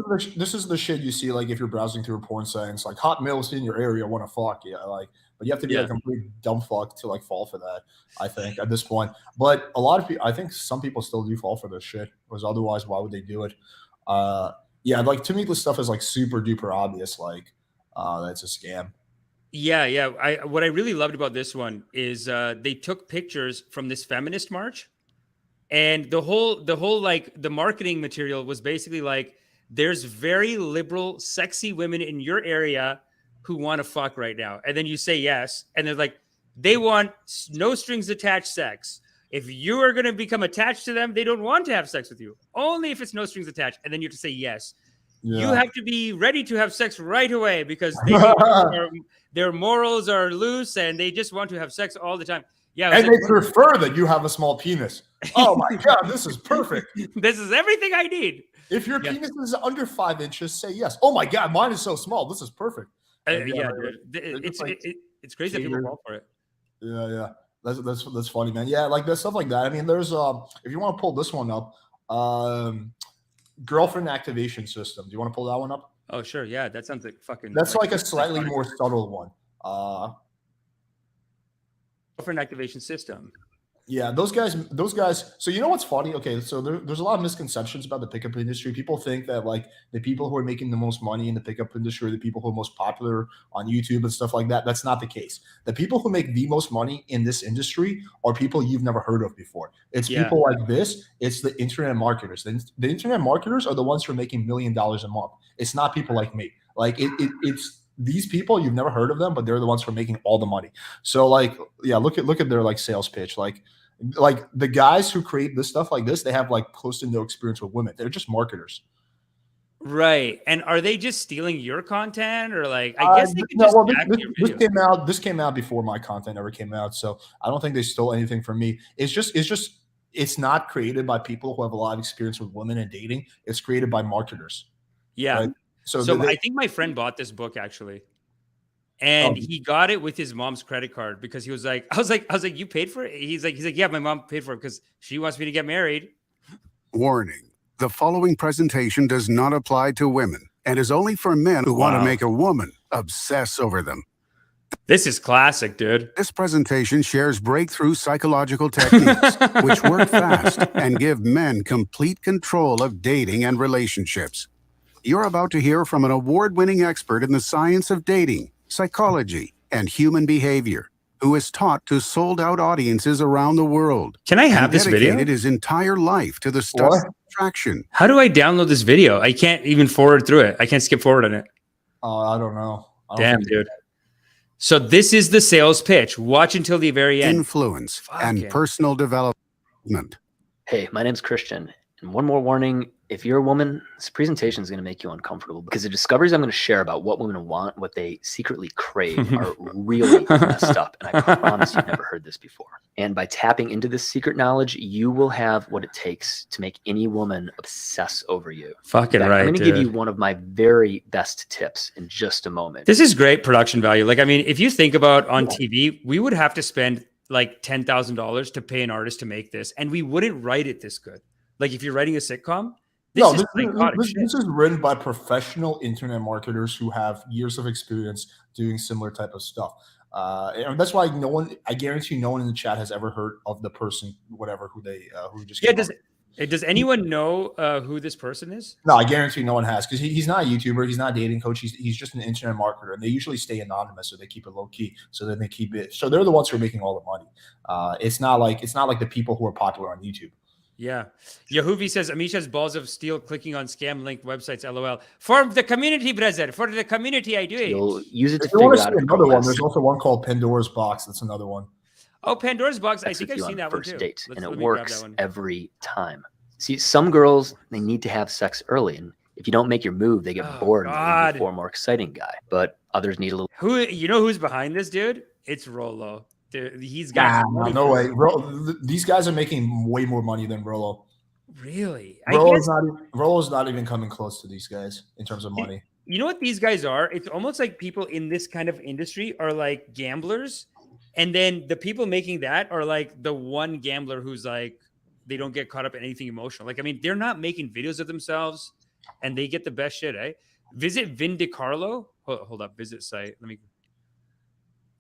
is the shit you see, like if you're browsing through a porn site, and it's like hot males in your area want to fuck, yeah, like, but you have to be a complete dumb fuck to like fall for that. I think at this point, but a lot of people, I think some people still do fall for this shit, because otherwise, why would they do it? Yeah, like to me, this stuff is like super duper obvious, like that's a scam. Yeah. What I really loved about this one is they took pictures from this feminist march, and the whole like the marketing material was basically like, there's very liberal, sexy women in your area who want to fuck right now, and then you say yes, and they're like, they want no strings attached sex. If you are going to become attached to them, they don't want to have sex with you. Only if it's no strings attached, and then you have to say yes. Yeah. You have to be ready to have sex right away because their morals are loose and they just want to have sex all the time. Yeah, and they prefer that you have a small penis. Oh my god, this is perfect. This is everything I need. If your penis is under 5 inches, say yes. Oh my god, mine is so small. This is perfect. It's crazy that people fall for it. Yeah. That's funny, man. Yeah, like there's stuff like that. I mean, there's if you want to pull this one up, girlfriend activation system. Do you want to pull that one up? Oh, sure. Yeah, that sounds like fucking. That's like a slightly more subtle one. Girlfriend activation system. Yeah, those guys. So you know what's funny? Okay, so there's a lot of misconceptions about the pickup industry. People think that like the people who are making the most money in the pickup industry are the people who are most popular on YouTube and stuff like that. That's not the case. The people who make the most money in this industry are people you've never heard of before. It's people like this. It's the internet marketers. The internet marketers are the ones who are making $1 million a month. It's not people like me. Like it's these people, you've never heard of them, but they're the ones who are making all the money. So like, yeah, look at their like sales pitch. Like the guys who create this stuff like this, they have like close to no experience with women. They're just marketers. Right. And are they just stealing your content, or like, I guess they could just this came out before my content ever came out. So I don't think they stole anything from me. It's not created by people who have a lot of experience with women and dating. It's created by marketers. Yeah. Right? So I think my friend bought this book actually. And he got it with his mom's credit card because he was like, I was like, you paid for it? He's like, yeah, my mom paid for it because she wants me to get married. Warning. The following presentation does not apply to women and is only for men who want to make a woman obsess over them. This is classic, dude. This presentation shares breakthrough psychological techniques which work fast and give men complete control of dating and relationships. You're about to hear from an award-winning expert in the science of dating, psychology, and human behavior, who is taught to sold-out audiences around the world. Can I have this video? Dedicated his entire life to the study of attraction. How do I download this video? I can't even forward through it. I can't skip forward on it. I don't know. Damn, dude. So this is the sales pitch. Watch until the very end. Influence and personal development. Hey, my name's Christian. And one more warning, if you're a woman, this presentation is going to make you uncomfortable because the discoveries I'm going to share about what women want, what they secretly crave are really messed up. And I promise you've never heard this before. And by tapping into this secret knowledge, you will have what it takes to make any woman obsess over you. Fucking right, I'm going to give you one of my very best tips in just a moment. This is great production value. Like, I mean, if you think about on TV, we would have to spend like $10,000 to pay an artist to make this. And we wouldn't write it this good. Like if you're writing a sitcom, this is written by professional internet marketers who have years of experience doing similar type of stuff. And that's why I guarantee no one in the chat has ever heard of the person, whatever, who just. Yeah. Does anyone know who this person is? No, I guarantee no one has, because he's not a YouTuber. He's not a dating coach. He's just an internet marketer, and they usually stay anonymous, so they keep it low key. So then they keep it. So they're the ones who are making all the money. It's not like the people who are popular on YouTube. Yeah. Yahuvi says Amish has balls of steel clicking on scam linked websites. LOL. For the community, brother. For the community, I do it. You'll use it to If you want figure to out see if another one, girls there's also one called Pandora's Box. That's another one. Oh, Pandora's Box. I sex think with I've you seen on that one first too. date, Let and it me grab works that one. every time. See, some girls, they need to have sex early, and if you don't make your move, they get bored and they leave for a more exciting guy. But others need a little. You know who's behind this, dude? It's Rolo. Dude, he's got no way. These guys are making way more money than Rolo. Really? Rolo's not even coming close to these guys in terms of money. You know what these guys are? It's almost like people in this kind of industry are like gamblers. And then the people making that are like the one gambler who's like, they don't get caught up in anything emotional. Like, I mean, they're not making videos of themselves and they get the best shit, eh? Visit Vin DiCarlo. Hold up. Visit site.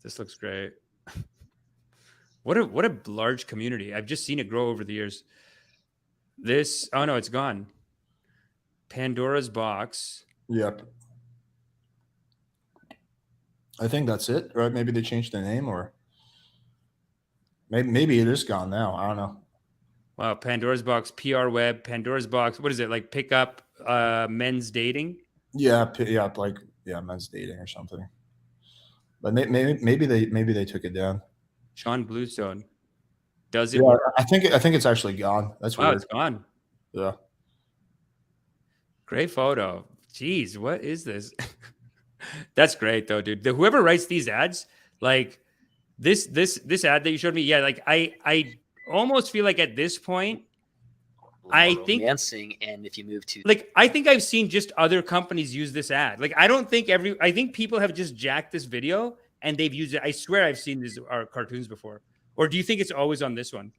This looks great. What a large community. I've just seen it grow over the years. Oh no, it's gone. Pandora's Box. Yep. I think that's it, right? Maybe they changed the name, or maybe it is gone now. I don't know. Wow, Pandora's Box, PR Web, Pandora's Box. What is it, like? Pick up men's dating? Yeah, men's dating or something. But maybe they took it down. Sean Bluestone. Does it Yeah, work? I think it's actually gone. That's wow, weird. it's gone. Yeah. Great photo. Jeez, what is this? That's great though, dude. Whoever writes these ads, like this ad that you showed me, yeah, like I almost feel like at this point, I think romancing, and if you move to I think I've seen just other companies use this ad. Like I think people have just jacked this video and they've used it. I swear I've seen these cartoons before. Or do you think it's always on this one?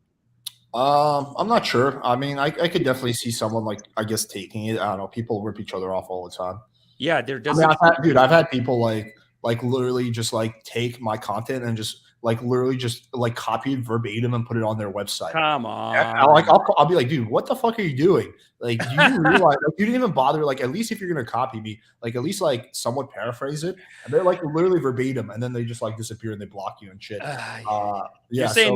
I'm not sure. I mean, I could definitely see someone I guess taking it. I don't know. People rip each other off all the time. Yeah, there does. I've had people like literally just take my content and just literally just copy it verbatim and put it on their website. Come on. I'll be like, dude, what the fuck are you doing? Do you realize you didn't even bother? At least if you're gonna copy me, at least somewhat paraphrase it. And they're literally verbatim, and then they just disappear and they block you and shit. Yeah. You're saying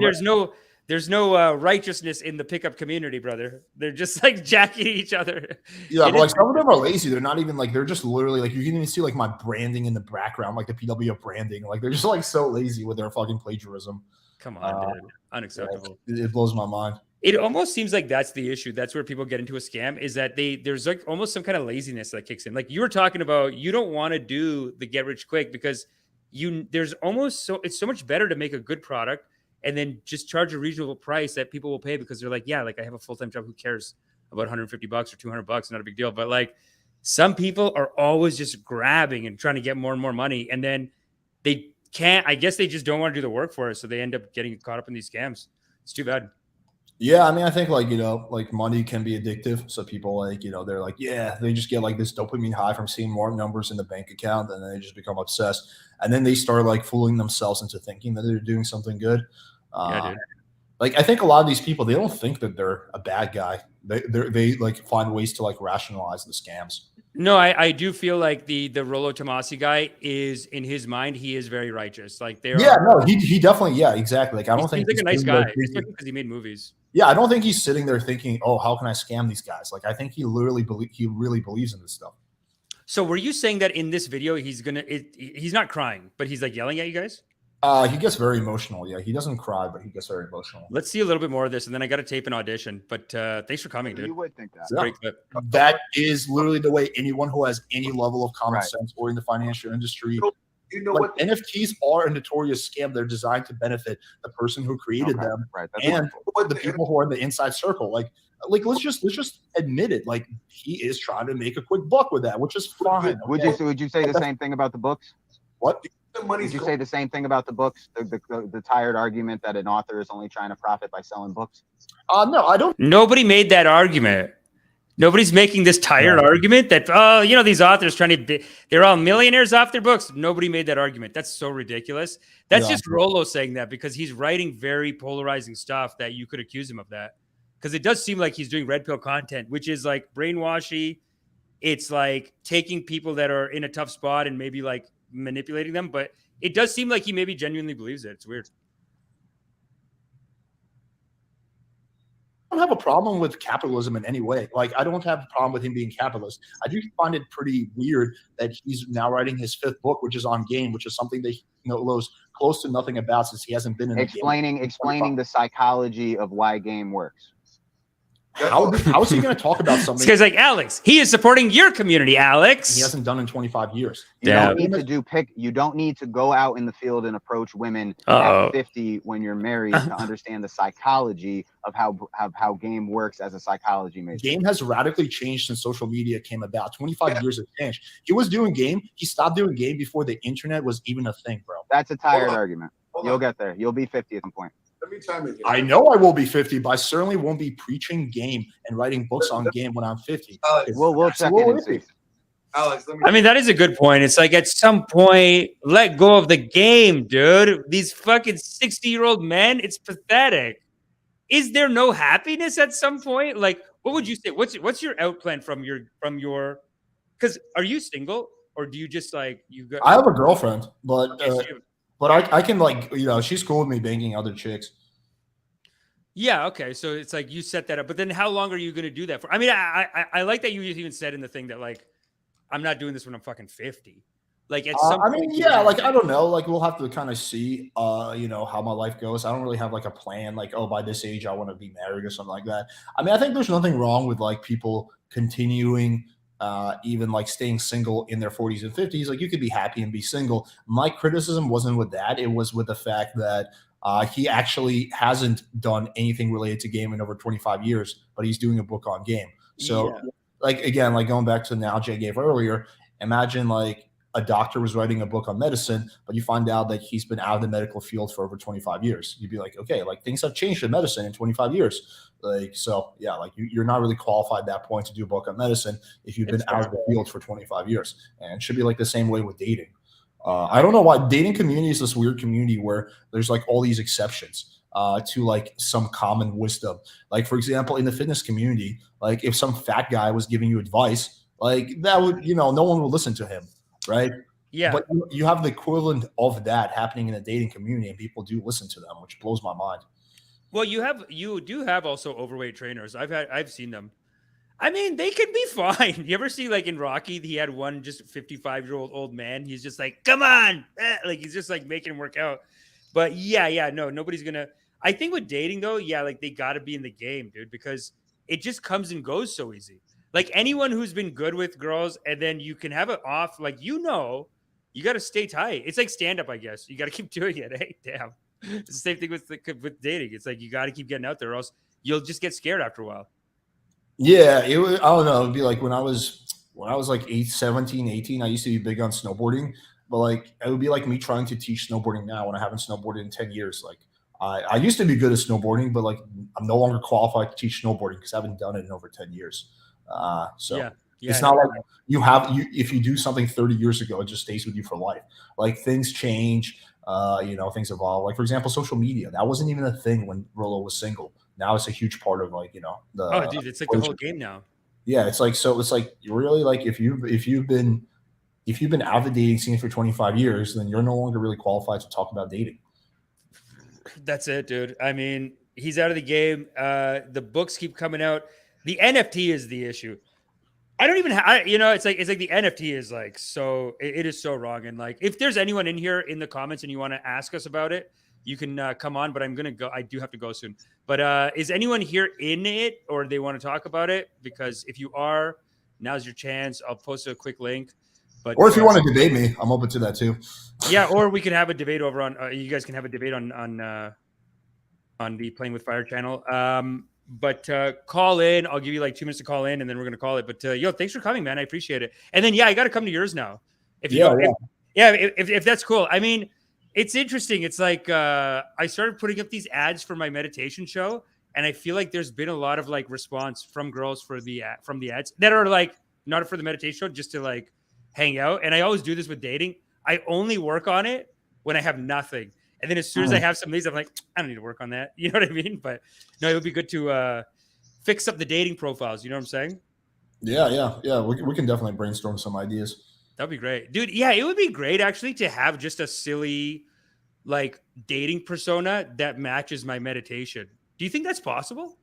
there's no righteousness in the pickup community, brother. They're just jacking each other. Yeah, but some of them are lazy. They're not even they're just literally you can even see my branding in the background, the PW branding. They're just so lazy with their fucking plagiarism. Come on, dude. Unacceptable. It blows my mind. It almost seems like that's the issue. That's where people get into a scam, is that there's almost some kind of laziness that kicks in. Like you were talking about, you don't want to do the get rich quick because it's so much better to make a good product and then just charge a reasonable price that people will pay because they're like, yeah, I have a full-time job. Who cares about $150 or $200? Not a big deal. But some people are always just grabbing and trying to get more and more money. And then they can't, I guess they just don't want to do the work for it. So they end up getting caught up in these scams. It's too bad. Yeah, I mean, I think money can be addictive. So people they're yeah, they just get this dopamine high from seeing more numbers in the bank account, and then they just become obsessed. And then they start fooling themselves into thinking that they're doing something good. Yeah, dude. I think a lot of these people, they don't think that they're a bad guy. They find ways to rationalize the scams. No, I do feel like the Rolo Tomasi guy is, in his mind, he is very righteous. He definitely, exactly. I don't think he's a nice guy, especially because he made movies. Yeah, I don't think he's sitting there thinking, "Oh, how can I scam these guys?" I think he really believes in this stuff. So, were you saying that in this video he's not crying, but he's yelling at you guys? He gets very emotional. Yeah, he doesn't cry, but he gets very emotional. Let's see a little bit more of this, and then I got to tape an audition. But thanks for coming, dude. You would think that. Great clip. That is literally the way anyone who has any level of common sense or in the financial industry. You know what? NFTs are a notorious scam. They're designed to benefit the person who created them and the people who are in the inside circle. Let's just admit it. He is trying to make a quick buck with that, which is fine. Would you say the same thing about the books? What? Would you say the same thing about the books? The tired argument that an author is only trying to profit by selling books? No, I don't. Nobody made that argument. Nobody's making this tired argument that, these authors they're all millionaires off their books. Nobody made that argument. That's so ridiculous. That's just Rolo saying that because he's writing very polarizing stuff that you could accuse him of that. because it does seem like he's doing red pill content, which is like brainwashy. It's like taking people that are in a tough spot and maybe like manipulating them. But it does seem like he maybe genuinely believes it. It's weird. I don't have a problem with capitalism in any way. Like, I don't have a problem with him being capitalist. I do find it pretty weird that he's now writing his 5th book, which is on game, which is something that he knows close to nothing about since he hasn't been in explaining the psychology of why game works. How is he going to talk about something? This guy's like, Alex, he is supporting your community, Alex. He hasn't done in 25 years. You don't need to you don't need to go out in the field and approach women at 50 when you're married to understand the psychology of how game works as a psychology major. Game has radically changed since social media came about. 25 years has changed. He was doing game. He stopped doing game before the internet was even a thing, bro. That's a tired argument. You'll get there. You'll be 50 at some point. I know I will be 50, but I certainly won't be preaching game and writing books on game when I'm 50. We'll check in and see. Alex, I mean, that is a good point. It's like at some point, let go of the game, dude. These fucking 60-year-old men, it's pathetic. Is there no happiness at some point? Like, what would you say? What's your out plan from your? Because are you single or do you just like you got? I have a girlfriend, but Okay, but I can like she's cool with me banging other chicks. Yeah, okay. So it's like you set that up, but then how long are you going to do that for? I mean, I like that you even said in the thing that like I'm not doing this when I'm fucking 50. Like at some point, yeah, like I don't know, like we'll have to kind of see how my life goes. I don't really have like a plan like, oh, by this age I want to be married or something like that. I mean, I think there's nothing wrong with like people continuing even like staying single in their 40s and 50s. Like you could be happy and be single. My criticism wasn't with that. It was with the fact that he actually hasn't done anything related to game in over 25 years, but he's doing a book on game. So like, again, like going back to the analogy I gave earlier, imagine like a doctor was writing a book on medicine, but you find out that he's been out of the medical field for over 25 years. You'd be like, okay, like things have changed in medicine in 25 years. Like, so yeah, like you're not really qualified at that point to do a book on medicine if you've been out of the field for 25 years. And it should be like the same way with dating. I don't know why dating community is this weird community where there's like all these exceptions to like some common wisdom. Like, for example, in the fitness community, like if some fat guy was giving you advice, like that would, no one would listen to him. Right. Yeah. But you have the equivalent of that happening in the dating community and people do listen to them, which blows my mind. Well, you do have also overweight trainers. I've seen them. I mean, they could be fine. You ever see like in Rocky, he had one just 55-year-old old man. He's just like, come on. Like he's just like making him work out. But no, nobody's going to. I think with dating though, like they got to be in the game, dude, because it just comes and goes so easy. Like anyone who's been good with girls and then you can have it off, like, you got to stay tight. It's like stand up, I guess. You got to keep doing it. Hey, damn. It's the same thing with dating. It's like you got to keep getting out there or else you'll just get scared after a while. Yeah, it was, I don't know. It'd be like when I was like 17, 18, I used to be big on snowboarding, but like it would be like me trying to teach snowboarding now when I haven't snowboarded in 10 years. Like I used to be good at snowboarding, but like I'm no longer qualified to teach snowboarding because I haven't done it in over 10 years. It's not like if you do something 30 years ago, it just stays with you for life. Like things change, things evolve. Like for example, social media, that wasn't even a thing when Rolo was single. Now it's a huge part of like, dude, it's like the whole game now. Yeah. It's like, so it's like really like if you've been out of the dating scene for 25 years, then you're no longer really qualified to talk about dating. That's it, dude. I mean, he's out of the game. The books keep coming out. The NFT is the issue. I don't even it's like the NFT is like, so it is so wrong. And like, if there's anyone in here in the comments and you want to ask us about it, you can come on, but I'm going to go. I do have to go soon. But is anyone here in it or they want to talk about it? Because if you are, now's your chance. I'll post a quick link. But or if you want to debate me, I'm open to that too. Yeah, or we can have a debate over on. You guys can have a debate on the Playing with Fire channel. But call in. I'll give you like 2 minutes to call in, and then we're gonna call it. But thanks for coming, man. I appreciate it. And then I got to come to yours now. If that's cool. I mean, it's interesting. It's like I started putting up these ads for my meditation show, and I feel like there's been a lot of like response from girls from the ads that are like not for the meditation show, just to like hang out. And I always do this with dating. I only work on it when I have nothing. And then as soon as I have some of these, I'm like, I don't need to work on that. You know what I mean? But no, it would be good to fix up the dating profiles. You know what I'm saying? Yeah. We can definitely brainstorm some ideas. That'd be great, dude. Yeah, it would be great actually to have just a silly like dating persona that matches my meditation. Do you think that's possible?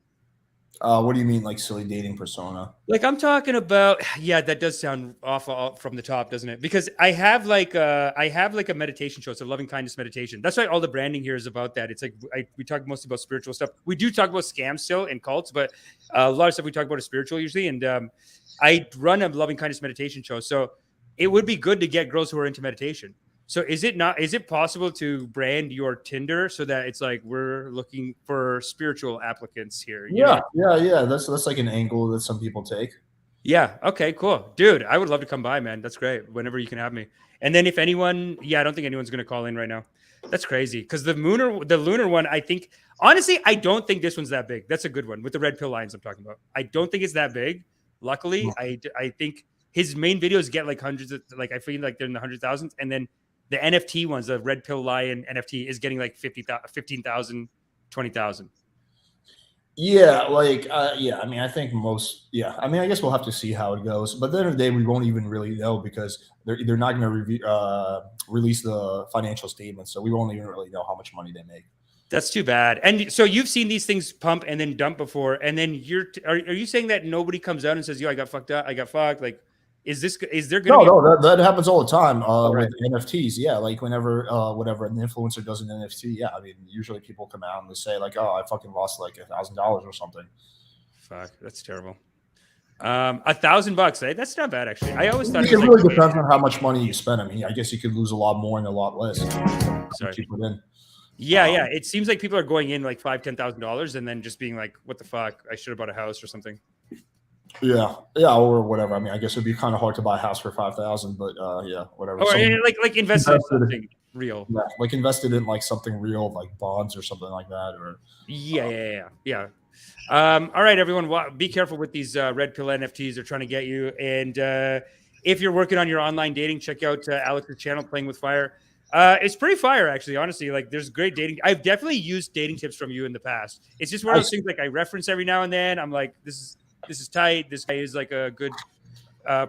What do you mean, like silly dating persona? Like I'm talking about, yeah, that does sound awful from the top, doesn't it? Because I have like a meditation show. It's a loving kindness meditation. That's why all the branding here is about that. It's like we talk mostly about spiritual stuff. We do talk about scams still and cults, but a lot of stuff we talk about is spiritual usually. And I run a loving kindness meditation show, so it would be good to get girls who are into meditation. So is it possible to brand your Tinder so that it's like we're looking for spiritual applicants here? Yeah. That's like an angle that some people take. Yeah. Okay, cool. Dude, I would love to come by, man. That's great. Whenever you can have me. And then if anyone, I don't think anyone's going to call in right now. That's crazy. Because the lunar one, I think, honestly, I don't think this one's that big. That's a good one with the red pill lines I'm talking about. I don't think it's that big. Luckily, I think his main videos get like hundreds of, like, I feel like they're in the 100,000s. And then the NFT ones, the red pill lion NFT is getting like 15,000, 20,000. Yeah, I mean, I think most. Yeah, I mean, I guess we'll have to see how it goes. But at the end of the day, we won't even really know because they're not going to release the financial statements, so we won't even really know how much money they make. That's too bad. And so you've seen these things pump and then dump before, and then are you saying that nobody comes out and says, "Yo, I got fucked up, I got fucked"? Like, is there going to be? No, that happens all the time with NFTs. Yeah, like whenever whatever an influencer does an NFT, yeah, I mean, usually people come out and they say like, "Oh, I fucking lost like $1,000 or something." Fuck, that's terrible. $1,000, eh? That's not bad actually. I always thought it really depends on how much money you spend. I mean, I guess you could lose a lot more and a lot less. Sorry. You put in. Yeah. It seems like people are going in like $5,000-$10,000 and then just being like, "What the fuck? I should have bought a house or something." Yeah, or whatever. I mean, I guess it'd be kind of hard to buy a house for 5,000, but yeah, whatever. Or like invested in something real. Yeah, like invested in like something real, like bonds or something like that. Or yeah. All right, everyone. Be careful with these red pill NFTs. They're trying to get you. And if you're working on your online dating, check out Alex's channel, Playing with Fire. It's pretty fire, actually. Honestly, like there's great dating. I've definitely used dating tips from you in the past. It's just one of those things like I reference every now and then. I'm like, this is tight. This guy is like a good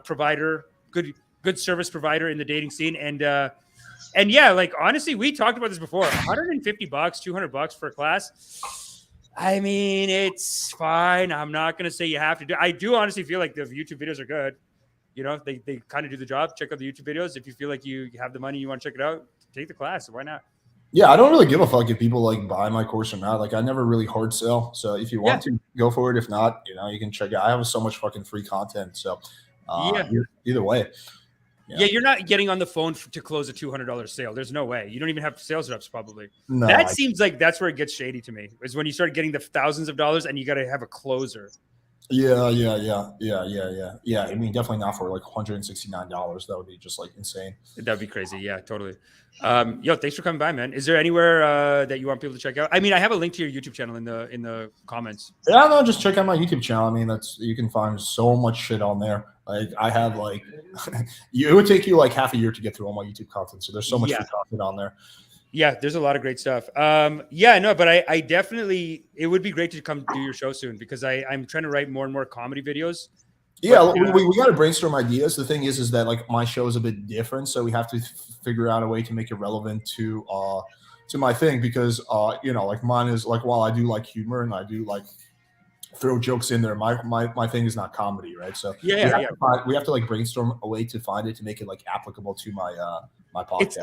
provider, good service provider in the dating scene. And yeah, like honestly, we talked about this before. $150, $200 for a class. I mean, it's fine. I'm not gonna say you have to do. I do honestly feel like the YouTube videos are good. You know, they kind of do the job. Check out the YouTube videos. If you feel like you have the money, you want to check it out, take the class. Why not? Yeah, I don't really give a fuck if people like buy my course or not. Like I never really hard sell. So if you want to go for it, if not, you can check it out. I have so much fucking free content. So either way. Yeah, you're not getting on the phone to close a $200 sale. There's no way. You don't even have sales reps probably. No, that seems like that's where it gets shady to me. Is when you start getting the thousands of dollars and you got to have a closer. Yeah. I mean, definitely not for like $169. That would be just like insane. That'd be crazy. Yeah, totally. Yo, thanks for coming by, man. Is there anywhere that you want people to check out? I mean, I have a link to your YouTube channel in the comments. Yeah, no, just check out my YouTube channel. I mean, you can find so much shit on there. Like I have like, it would take you like half a year to get through all my YouTube content. So there's so much free content on there. Yeah, there's a lot of great stuff. But I definitely, it would be great to come do your show soon because I'm trying to write more and more comedy videos. Yeah, we got to brainstorm ideas. The thing is that like my show is a bit different, so we have to figure out a way to make it relevant to my thing because like mine is like while I do like humor and I do like throw jokes in there, my thing is not comedy, right? So we have to like brainstorm a way to find it to make it like applicable to my my podcast.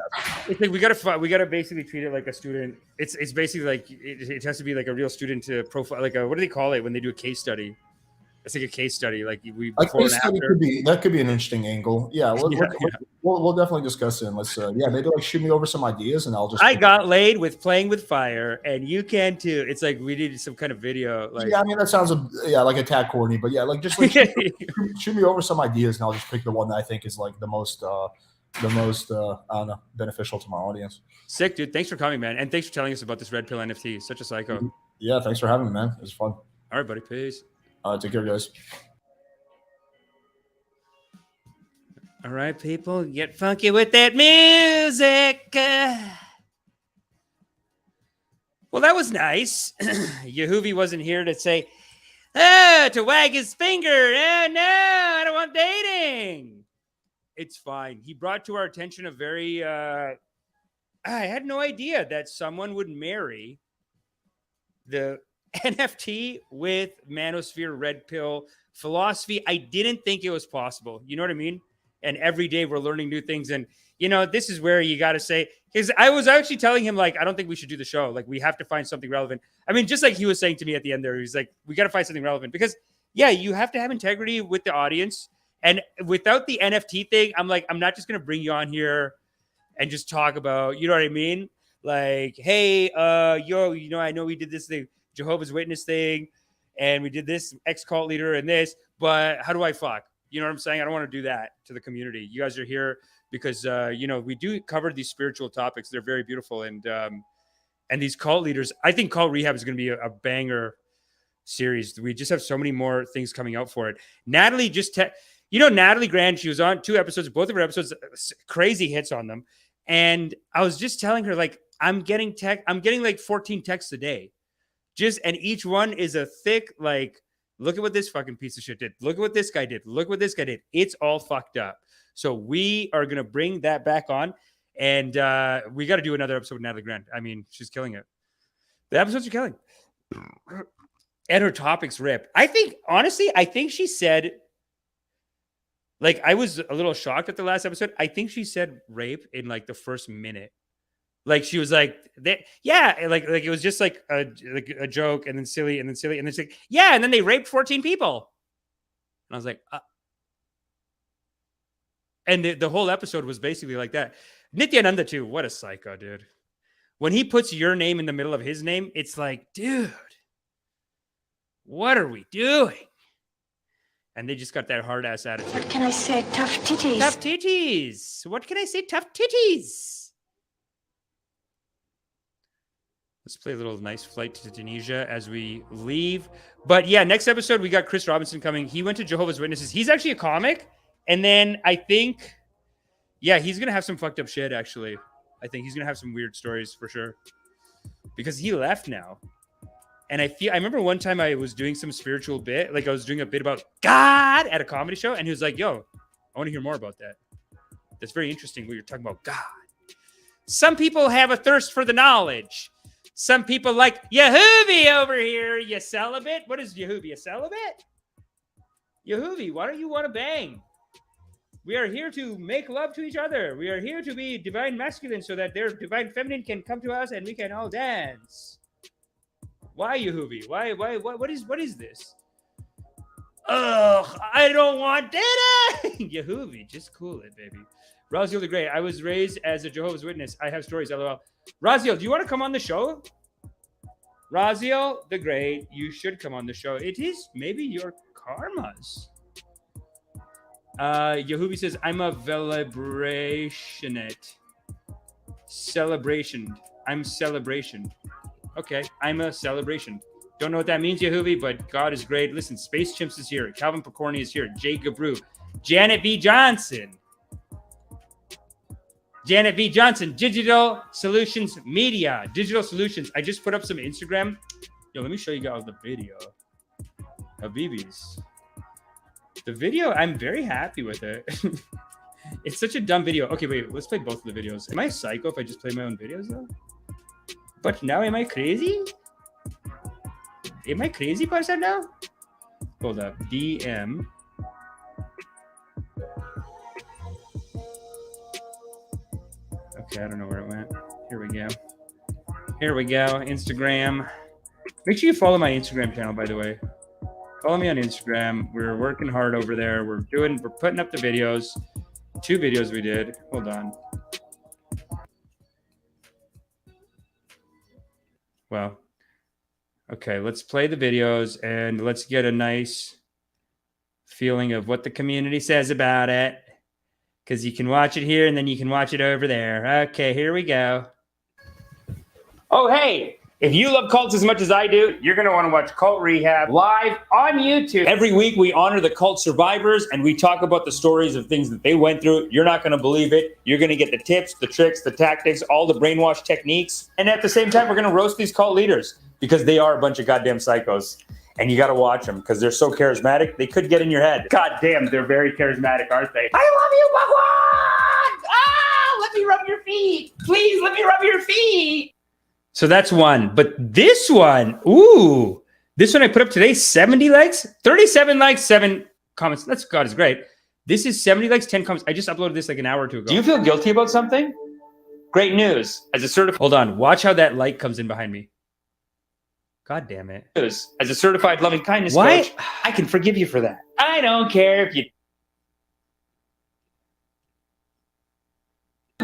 It's like we gotta basically treat it like a student. It's basically like it has to be like a real student to profile. Like what do they call it when they do a case study? It's like a case study. Like that could be an interesting angle. Yeah, we'll definitely discuss it. And let's maybe like shoot me over some ideas, and I'll just. I got laid with Playing with Fire, and you can too. It's like we needed some kind of video. Like I mean that sounds like a tad corny, but yeah, like just like shoot me over some ideas, and I'll just pick the one that I think is like the most I don't know, beneficial to my audience. Sick, dude. Thanks for coming, man, and thanks for telling us about this red pill NFT. Such a psycho. Yeah, thanks for having me, man. It was fun. All right, buddy. Peace. Take care, guys. All right, people, get funky with that music. Well, that was nice. Yehuvi wasn't here to say, To wag his finger. No, I don't want dating. It's fine. He brought to our attention a very, I had no idea that someone would marry the NFT with Manosphere red pill philosophy. I didn't think it was possible. You know what I mean? And every day we're learning new things. And, you know, this is where you got to say, because I was actually telling him, like, I don't think we should do the show. Like, we have to find something relevant. I mean, just like he was saying to me at the end there, he's like, we got to find something relevant because, yeah, you have to have integrity with the audience. And without the NFT thing, I'm like, I'm not just going to bring you on here and just talk about, you know what I mean? Like, hey, yo, you know, I know we did this thing, Jehovah's Witness thing, and we did this ex-cult leader and this, but how do I fuck? You know what I'm saying? I don't want to do that to the community. You guys are here because, you know, we do cover these spiritual topics. They're very beautiful. And these cult leaders, I think Cult Rehab is going to be a banger series. We just have so many more things coming out for it. Natalie Natalie Grand, she was on 2 episodes, both of her episodes, crazy hits on them. And I was just telling her, like, I'm getting like 14 texts a day. And each one is a thick, like, look at what this fucking piece of shit did. Look at what this guy did. Look what this guy did. It's all fucked up. So we are going to bring that back on. And we got to do another episode with Natalie Grant. I mean, she's killing it. The episodes are killing. And her topics rip. I think she said, like, I was a little shocked at the last episode. I think she said rape in, like, the first minute. Like, she was like, like it was just like a joke, and then silly, and then silly, and then she's like, yeah, and then they raped 14 people. And I was like, and the whole episode was basically like that. Nityananda too, what a psycho, dude. When he puts your name in the middle of his name, it's like, dude, what are we doing? And they just got that hard ass attitude. What can I say? Tough titties. Tough titties. What can I say? Tough titties. Let's play a little nice flight to Tunisia as we leave. But yeah, next episode, we got Chris Robinson coming. He went to Jehovah's Witnesses. He's actually a comic. And then I think, yeah, he's going to have some fucked up shit, actually. I think he's going to have some weird stories for sure. Because he left now. And I remember one time I was doing some spiritual bit. Like, I was doing a bit about God at a comedy show. And he was like, yo, I want to hear more about that. That's very interesting when you're talking about God. Some people have a thirst for the knowledge. Some people like Yehoovi over here. You celibate? What is Yehoovi? A celibate? Yehoovi, why don't you want to bang? We are here to make love to each other. We are here to be divine masculine so that their divine feminine can come to us and we can all dance. Why Yehoovi? Why? What is this? Ugh, I don't want dating. Yehoovi, just cool it, baby. Raziel the Great. I was raised as a Jehovah's Witness. I have stories. LOL. Raziel, do you want to come on the show? Raziel the Great, you should come on the show. It is maybe your karmas. Yehoovi says, I'm a celebrationate. Celebration. I'm celebration. Okay, I'm a celebration. Don't know what that means, Yehoovi, but God is great. Listen, Space Chimps is here. Calvin Picorni is here. Jay Gabru. Janet V. Johnson. Janet V. Johnson, Digital Solutions Media. Digital Solutions. I just put up some Instagram. Yo, let me show you guys the video of BB's. The video, I'm very happy with it. It's such a dumb video. Okay, wait, let's play both of the videos. Am I psycho if I just play my own videos, though? But now, am I crazy? Am I crazy person now? Hold up. DM. Okay, I don't know where it went. Here we go. Here we go. Instagram. Make sure you follow my Instagram channel, by the way. Follow me on Instagram. We're working hard over there. We're putting up the videos. 2 videos we did. Hold on. Well, okay, let's play the videos and let's get a nice feeling of what the community says about it. Because you can watch it here and then you can watch it over there. Okay, here we go. Oh, hey, if you love cults as much as I do, you're going to want to watch Cult Rehab live on YouTube. Every week we honor the cult survivors and we talk about the stories of things that they went through. You're not going to believe it. You're going to get the tips, the tricks, the tactics, all the brainwash techniques. And at the same time, we're going to roast these cult leaders because they are a bunch of goddamn psychos. And you got to watch them because they're so charismatic. They could get in your head. God damn, they're very charismatic, aren't they? I love you, Bhagwan! Ah, let me rub your feet. Please, let me rub your feet. So that's one. But this one, ooh, this one I put up today, 70 likes, 37 likes, 7 comments. That's God is great. This is 70 likes, 10 comments. I just uploaded this like an hour or two ago. Do you feel guilty about something? Great news. As a certified... Hold on. Watch how that light comes in behind me. God damn it. As a certified loving kindness coach, I can forgive you for that. I don't care if you...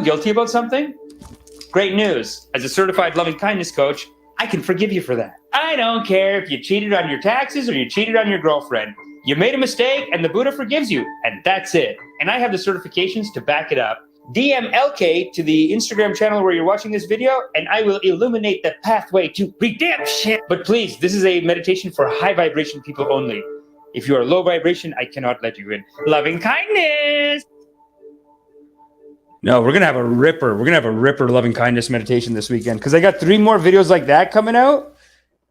Guilty about something? Great news. As a certified loving kindness coach, I can forgive you for that. I don't care if you cheated on your taxes or you cheated on your girlfriend. You made a mistake and the Buddha forgives you, and that's it. And I have the certifications to back it up. DM LK to the Instagram channel where you're watching this video, and I will illuminate the pathway to redemption. But please, this is a meditation for high vibration people only. If you are low vibration, I cannot let you in. Loving kindness. No, we're going to have a ripper. We're going to have a ripper loving kindness meditation this weekend because I got 3 more videos like that coming out.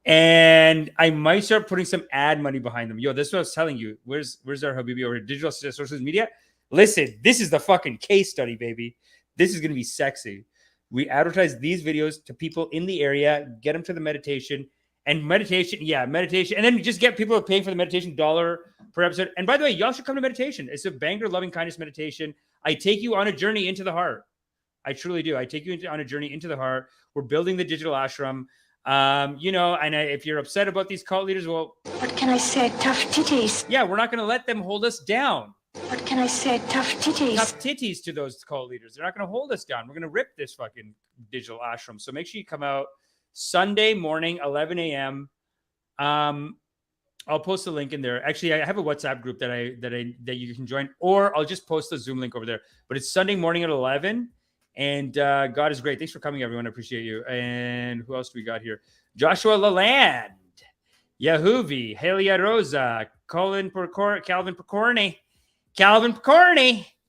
And I might start putting some ad money behind them. Yo, this is what I was telling you. Where's our Habibi over here? Digital social media? Listen, this is the fucking case study, baby. This is going to be sexy. We advertise these videos to people in the area, get them to the meditation. And meditation. And then just get people paying for the meditation $1 per episode. And by the way, y'all should come to meditation. It's a banger loving kindness meditation. I take you on a journey into the heart. I truly do. I take you on a journey into the heart. We're building the digital ashram. If you're upset about these cult leaders, well, What can I say? Tough titties. Yeah, we're not going to let them hold us down. What can I say? Tough titties. Tough titties to those cult leaders. They're not going to hold us down. We're going to rip this fucking digital ashram. So make sure you come out Sunday morning, 11 a.m. I'll post a link in there. Actually, I have a WhatsApp group that you can join, or I'll just post the Zoom link over there. But it's Sunday morning at 11. And God is great. Thanks for coming, everyone. I appreciate you. And who else do we got here? Joshua Lalande, Yahuvi, Helia Rosa, Calvin Picorni,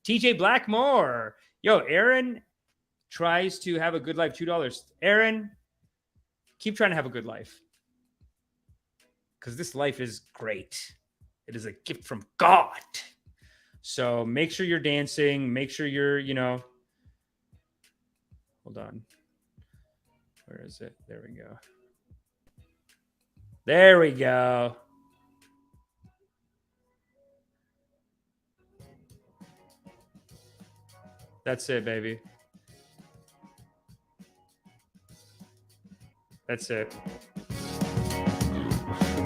TJ Blackmore. Yo, Aaron tries to have a good life. $2. Aaron, keep trying to have a good life. Because this life is great. It is a gift from God. So make sure you're dancing. Make sure you're, hold on. Where is it? There we go. There we go. That's it, baby. That's it.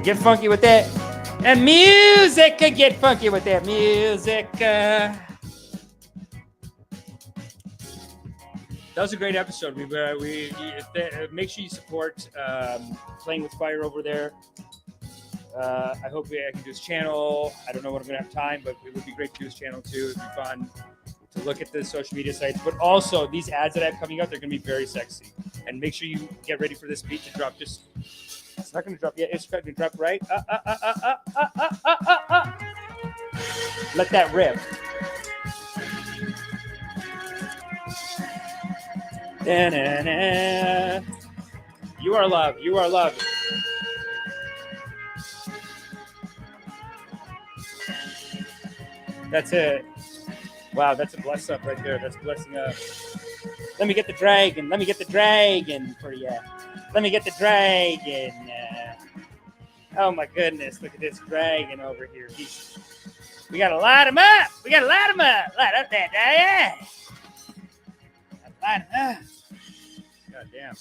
Get funky with that. And music. Get funky with that music. That was a great episode. Make sure you support Playing with Fire over there. I hope I can do his channel. I don't know when I'm going to have time, but it would be great to do his channel too. It'd be fun to look at the social media sites. But also, these ads that I have coming out, they're going to be very sexy. And make sure you get ready for this beat to drop. It's not going to drop yet. It's going to drop right. Let that rip. Da-na-na. You are loved. You are loved. That's it. Wow, that's a bless up right there. That's blessing up. Let me get the dragon. Let me get the dragon for you. Let me get the dragon. Oh my goodness. Look at this dragon over here. We got to light him up. We got to light him up. Light up that dragon. Light him up. God damn.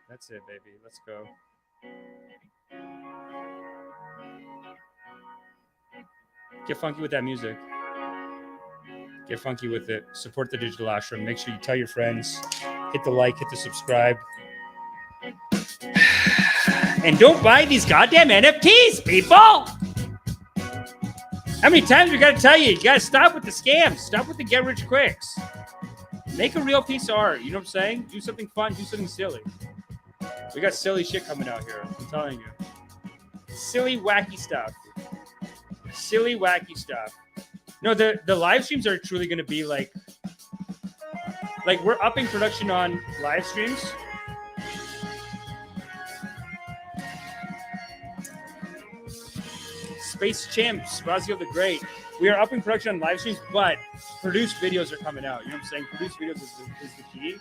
That's it, baby. Let's go. Get funky with that music. Get funky with it. Support the digital ashram. Make sure you tell your friends. Hit the like, hit the subscribe. And don't buy these goddamn NFTs, people! How many times we gotta tell you? You gotta stop with the scams. Stop with the get rich quicks. Make a real piece of art. You know what I'm saying? Do something fun. Do something silly. We got silly shit coming out here. I'm telling you. Silly, wacky stuff. Silly, wacky stuff. No, the live streams are truly going to be like we're upping production on live streams. Space Chimps, Raziel the Great. We are upping production on live streams, but produced videos are coming out. You know what I'm saying? Produced videos is the key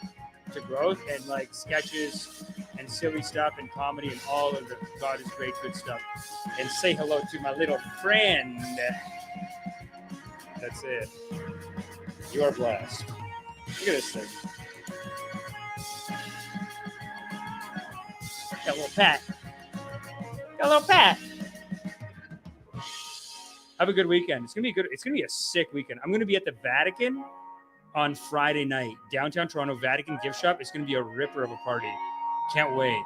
to growth, and like sketches and silly stuff and comedy and all of the God is great good stuff. And say hello to my little friend. That's it. You are blessed. Look at this thing. Got a little pat. Got a little pat. Have a good weekend. It's gonna be good. It's gonna be a sick weekend. I'm gonna be at the Vatican on Friday night, downtown Toronto, Vatican gift shop. It's gonna be a ripper of a party. Can't wait.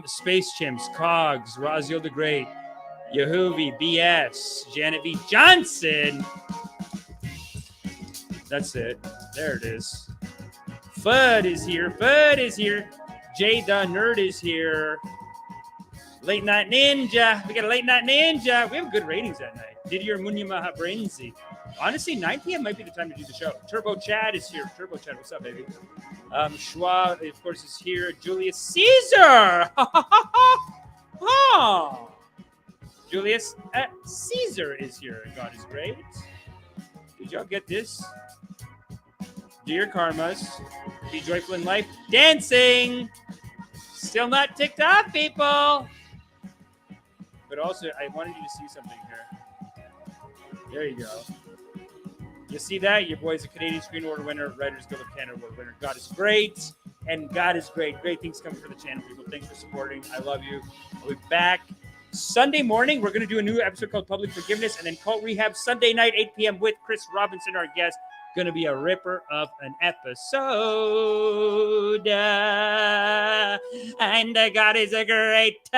Space Chimps, Cogs, Raziel the Great, Yehuvi, BS, Janet V. Johnson. That's it. There it is. Fudd is here. Fudd is here. Jay the Nerd is here. Late Night Ninja. We got a Late Night Ninja. We have good ratings that night. Didier Munyamaha Brainzy. Honestly, 9 p.m. might be the time to do the show. Turbo Chad is here. Turbo Chad, what's up, baby? Schwa, of course, is here. Julius Caesar. Oh. Julius Caesar is here. God is great. Did y'all get this? Dear Karmas, be joyful in life. Dancing. Still not ticked off, people. But also, I wanted you to see something here. There you go. You see that? Your boy's a Canadian Screen Award winner, Writers Guild of Canada Award winner. God is great. And God is great. Great things coming for the channel, people. Thanks for supporting. I love you. I'll be back Sunday morning. We're going to do a new episode called Public Forgiveness, and then Cult Rehab Sunday night, 8 p.m. with Chris Robinson, our guest. Going to be a ripper of an episode. And God is a great.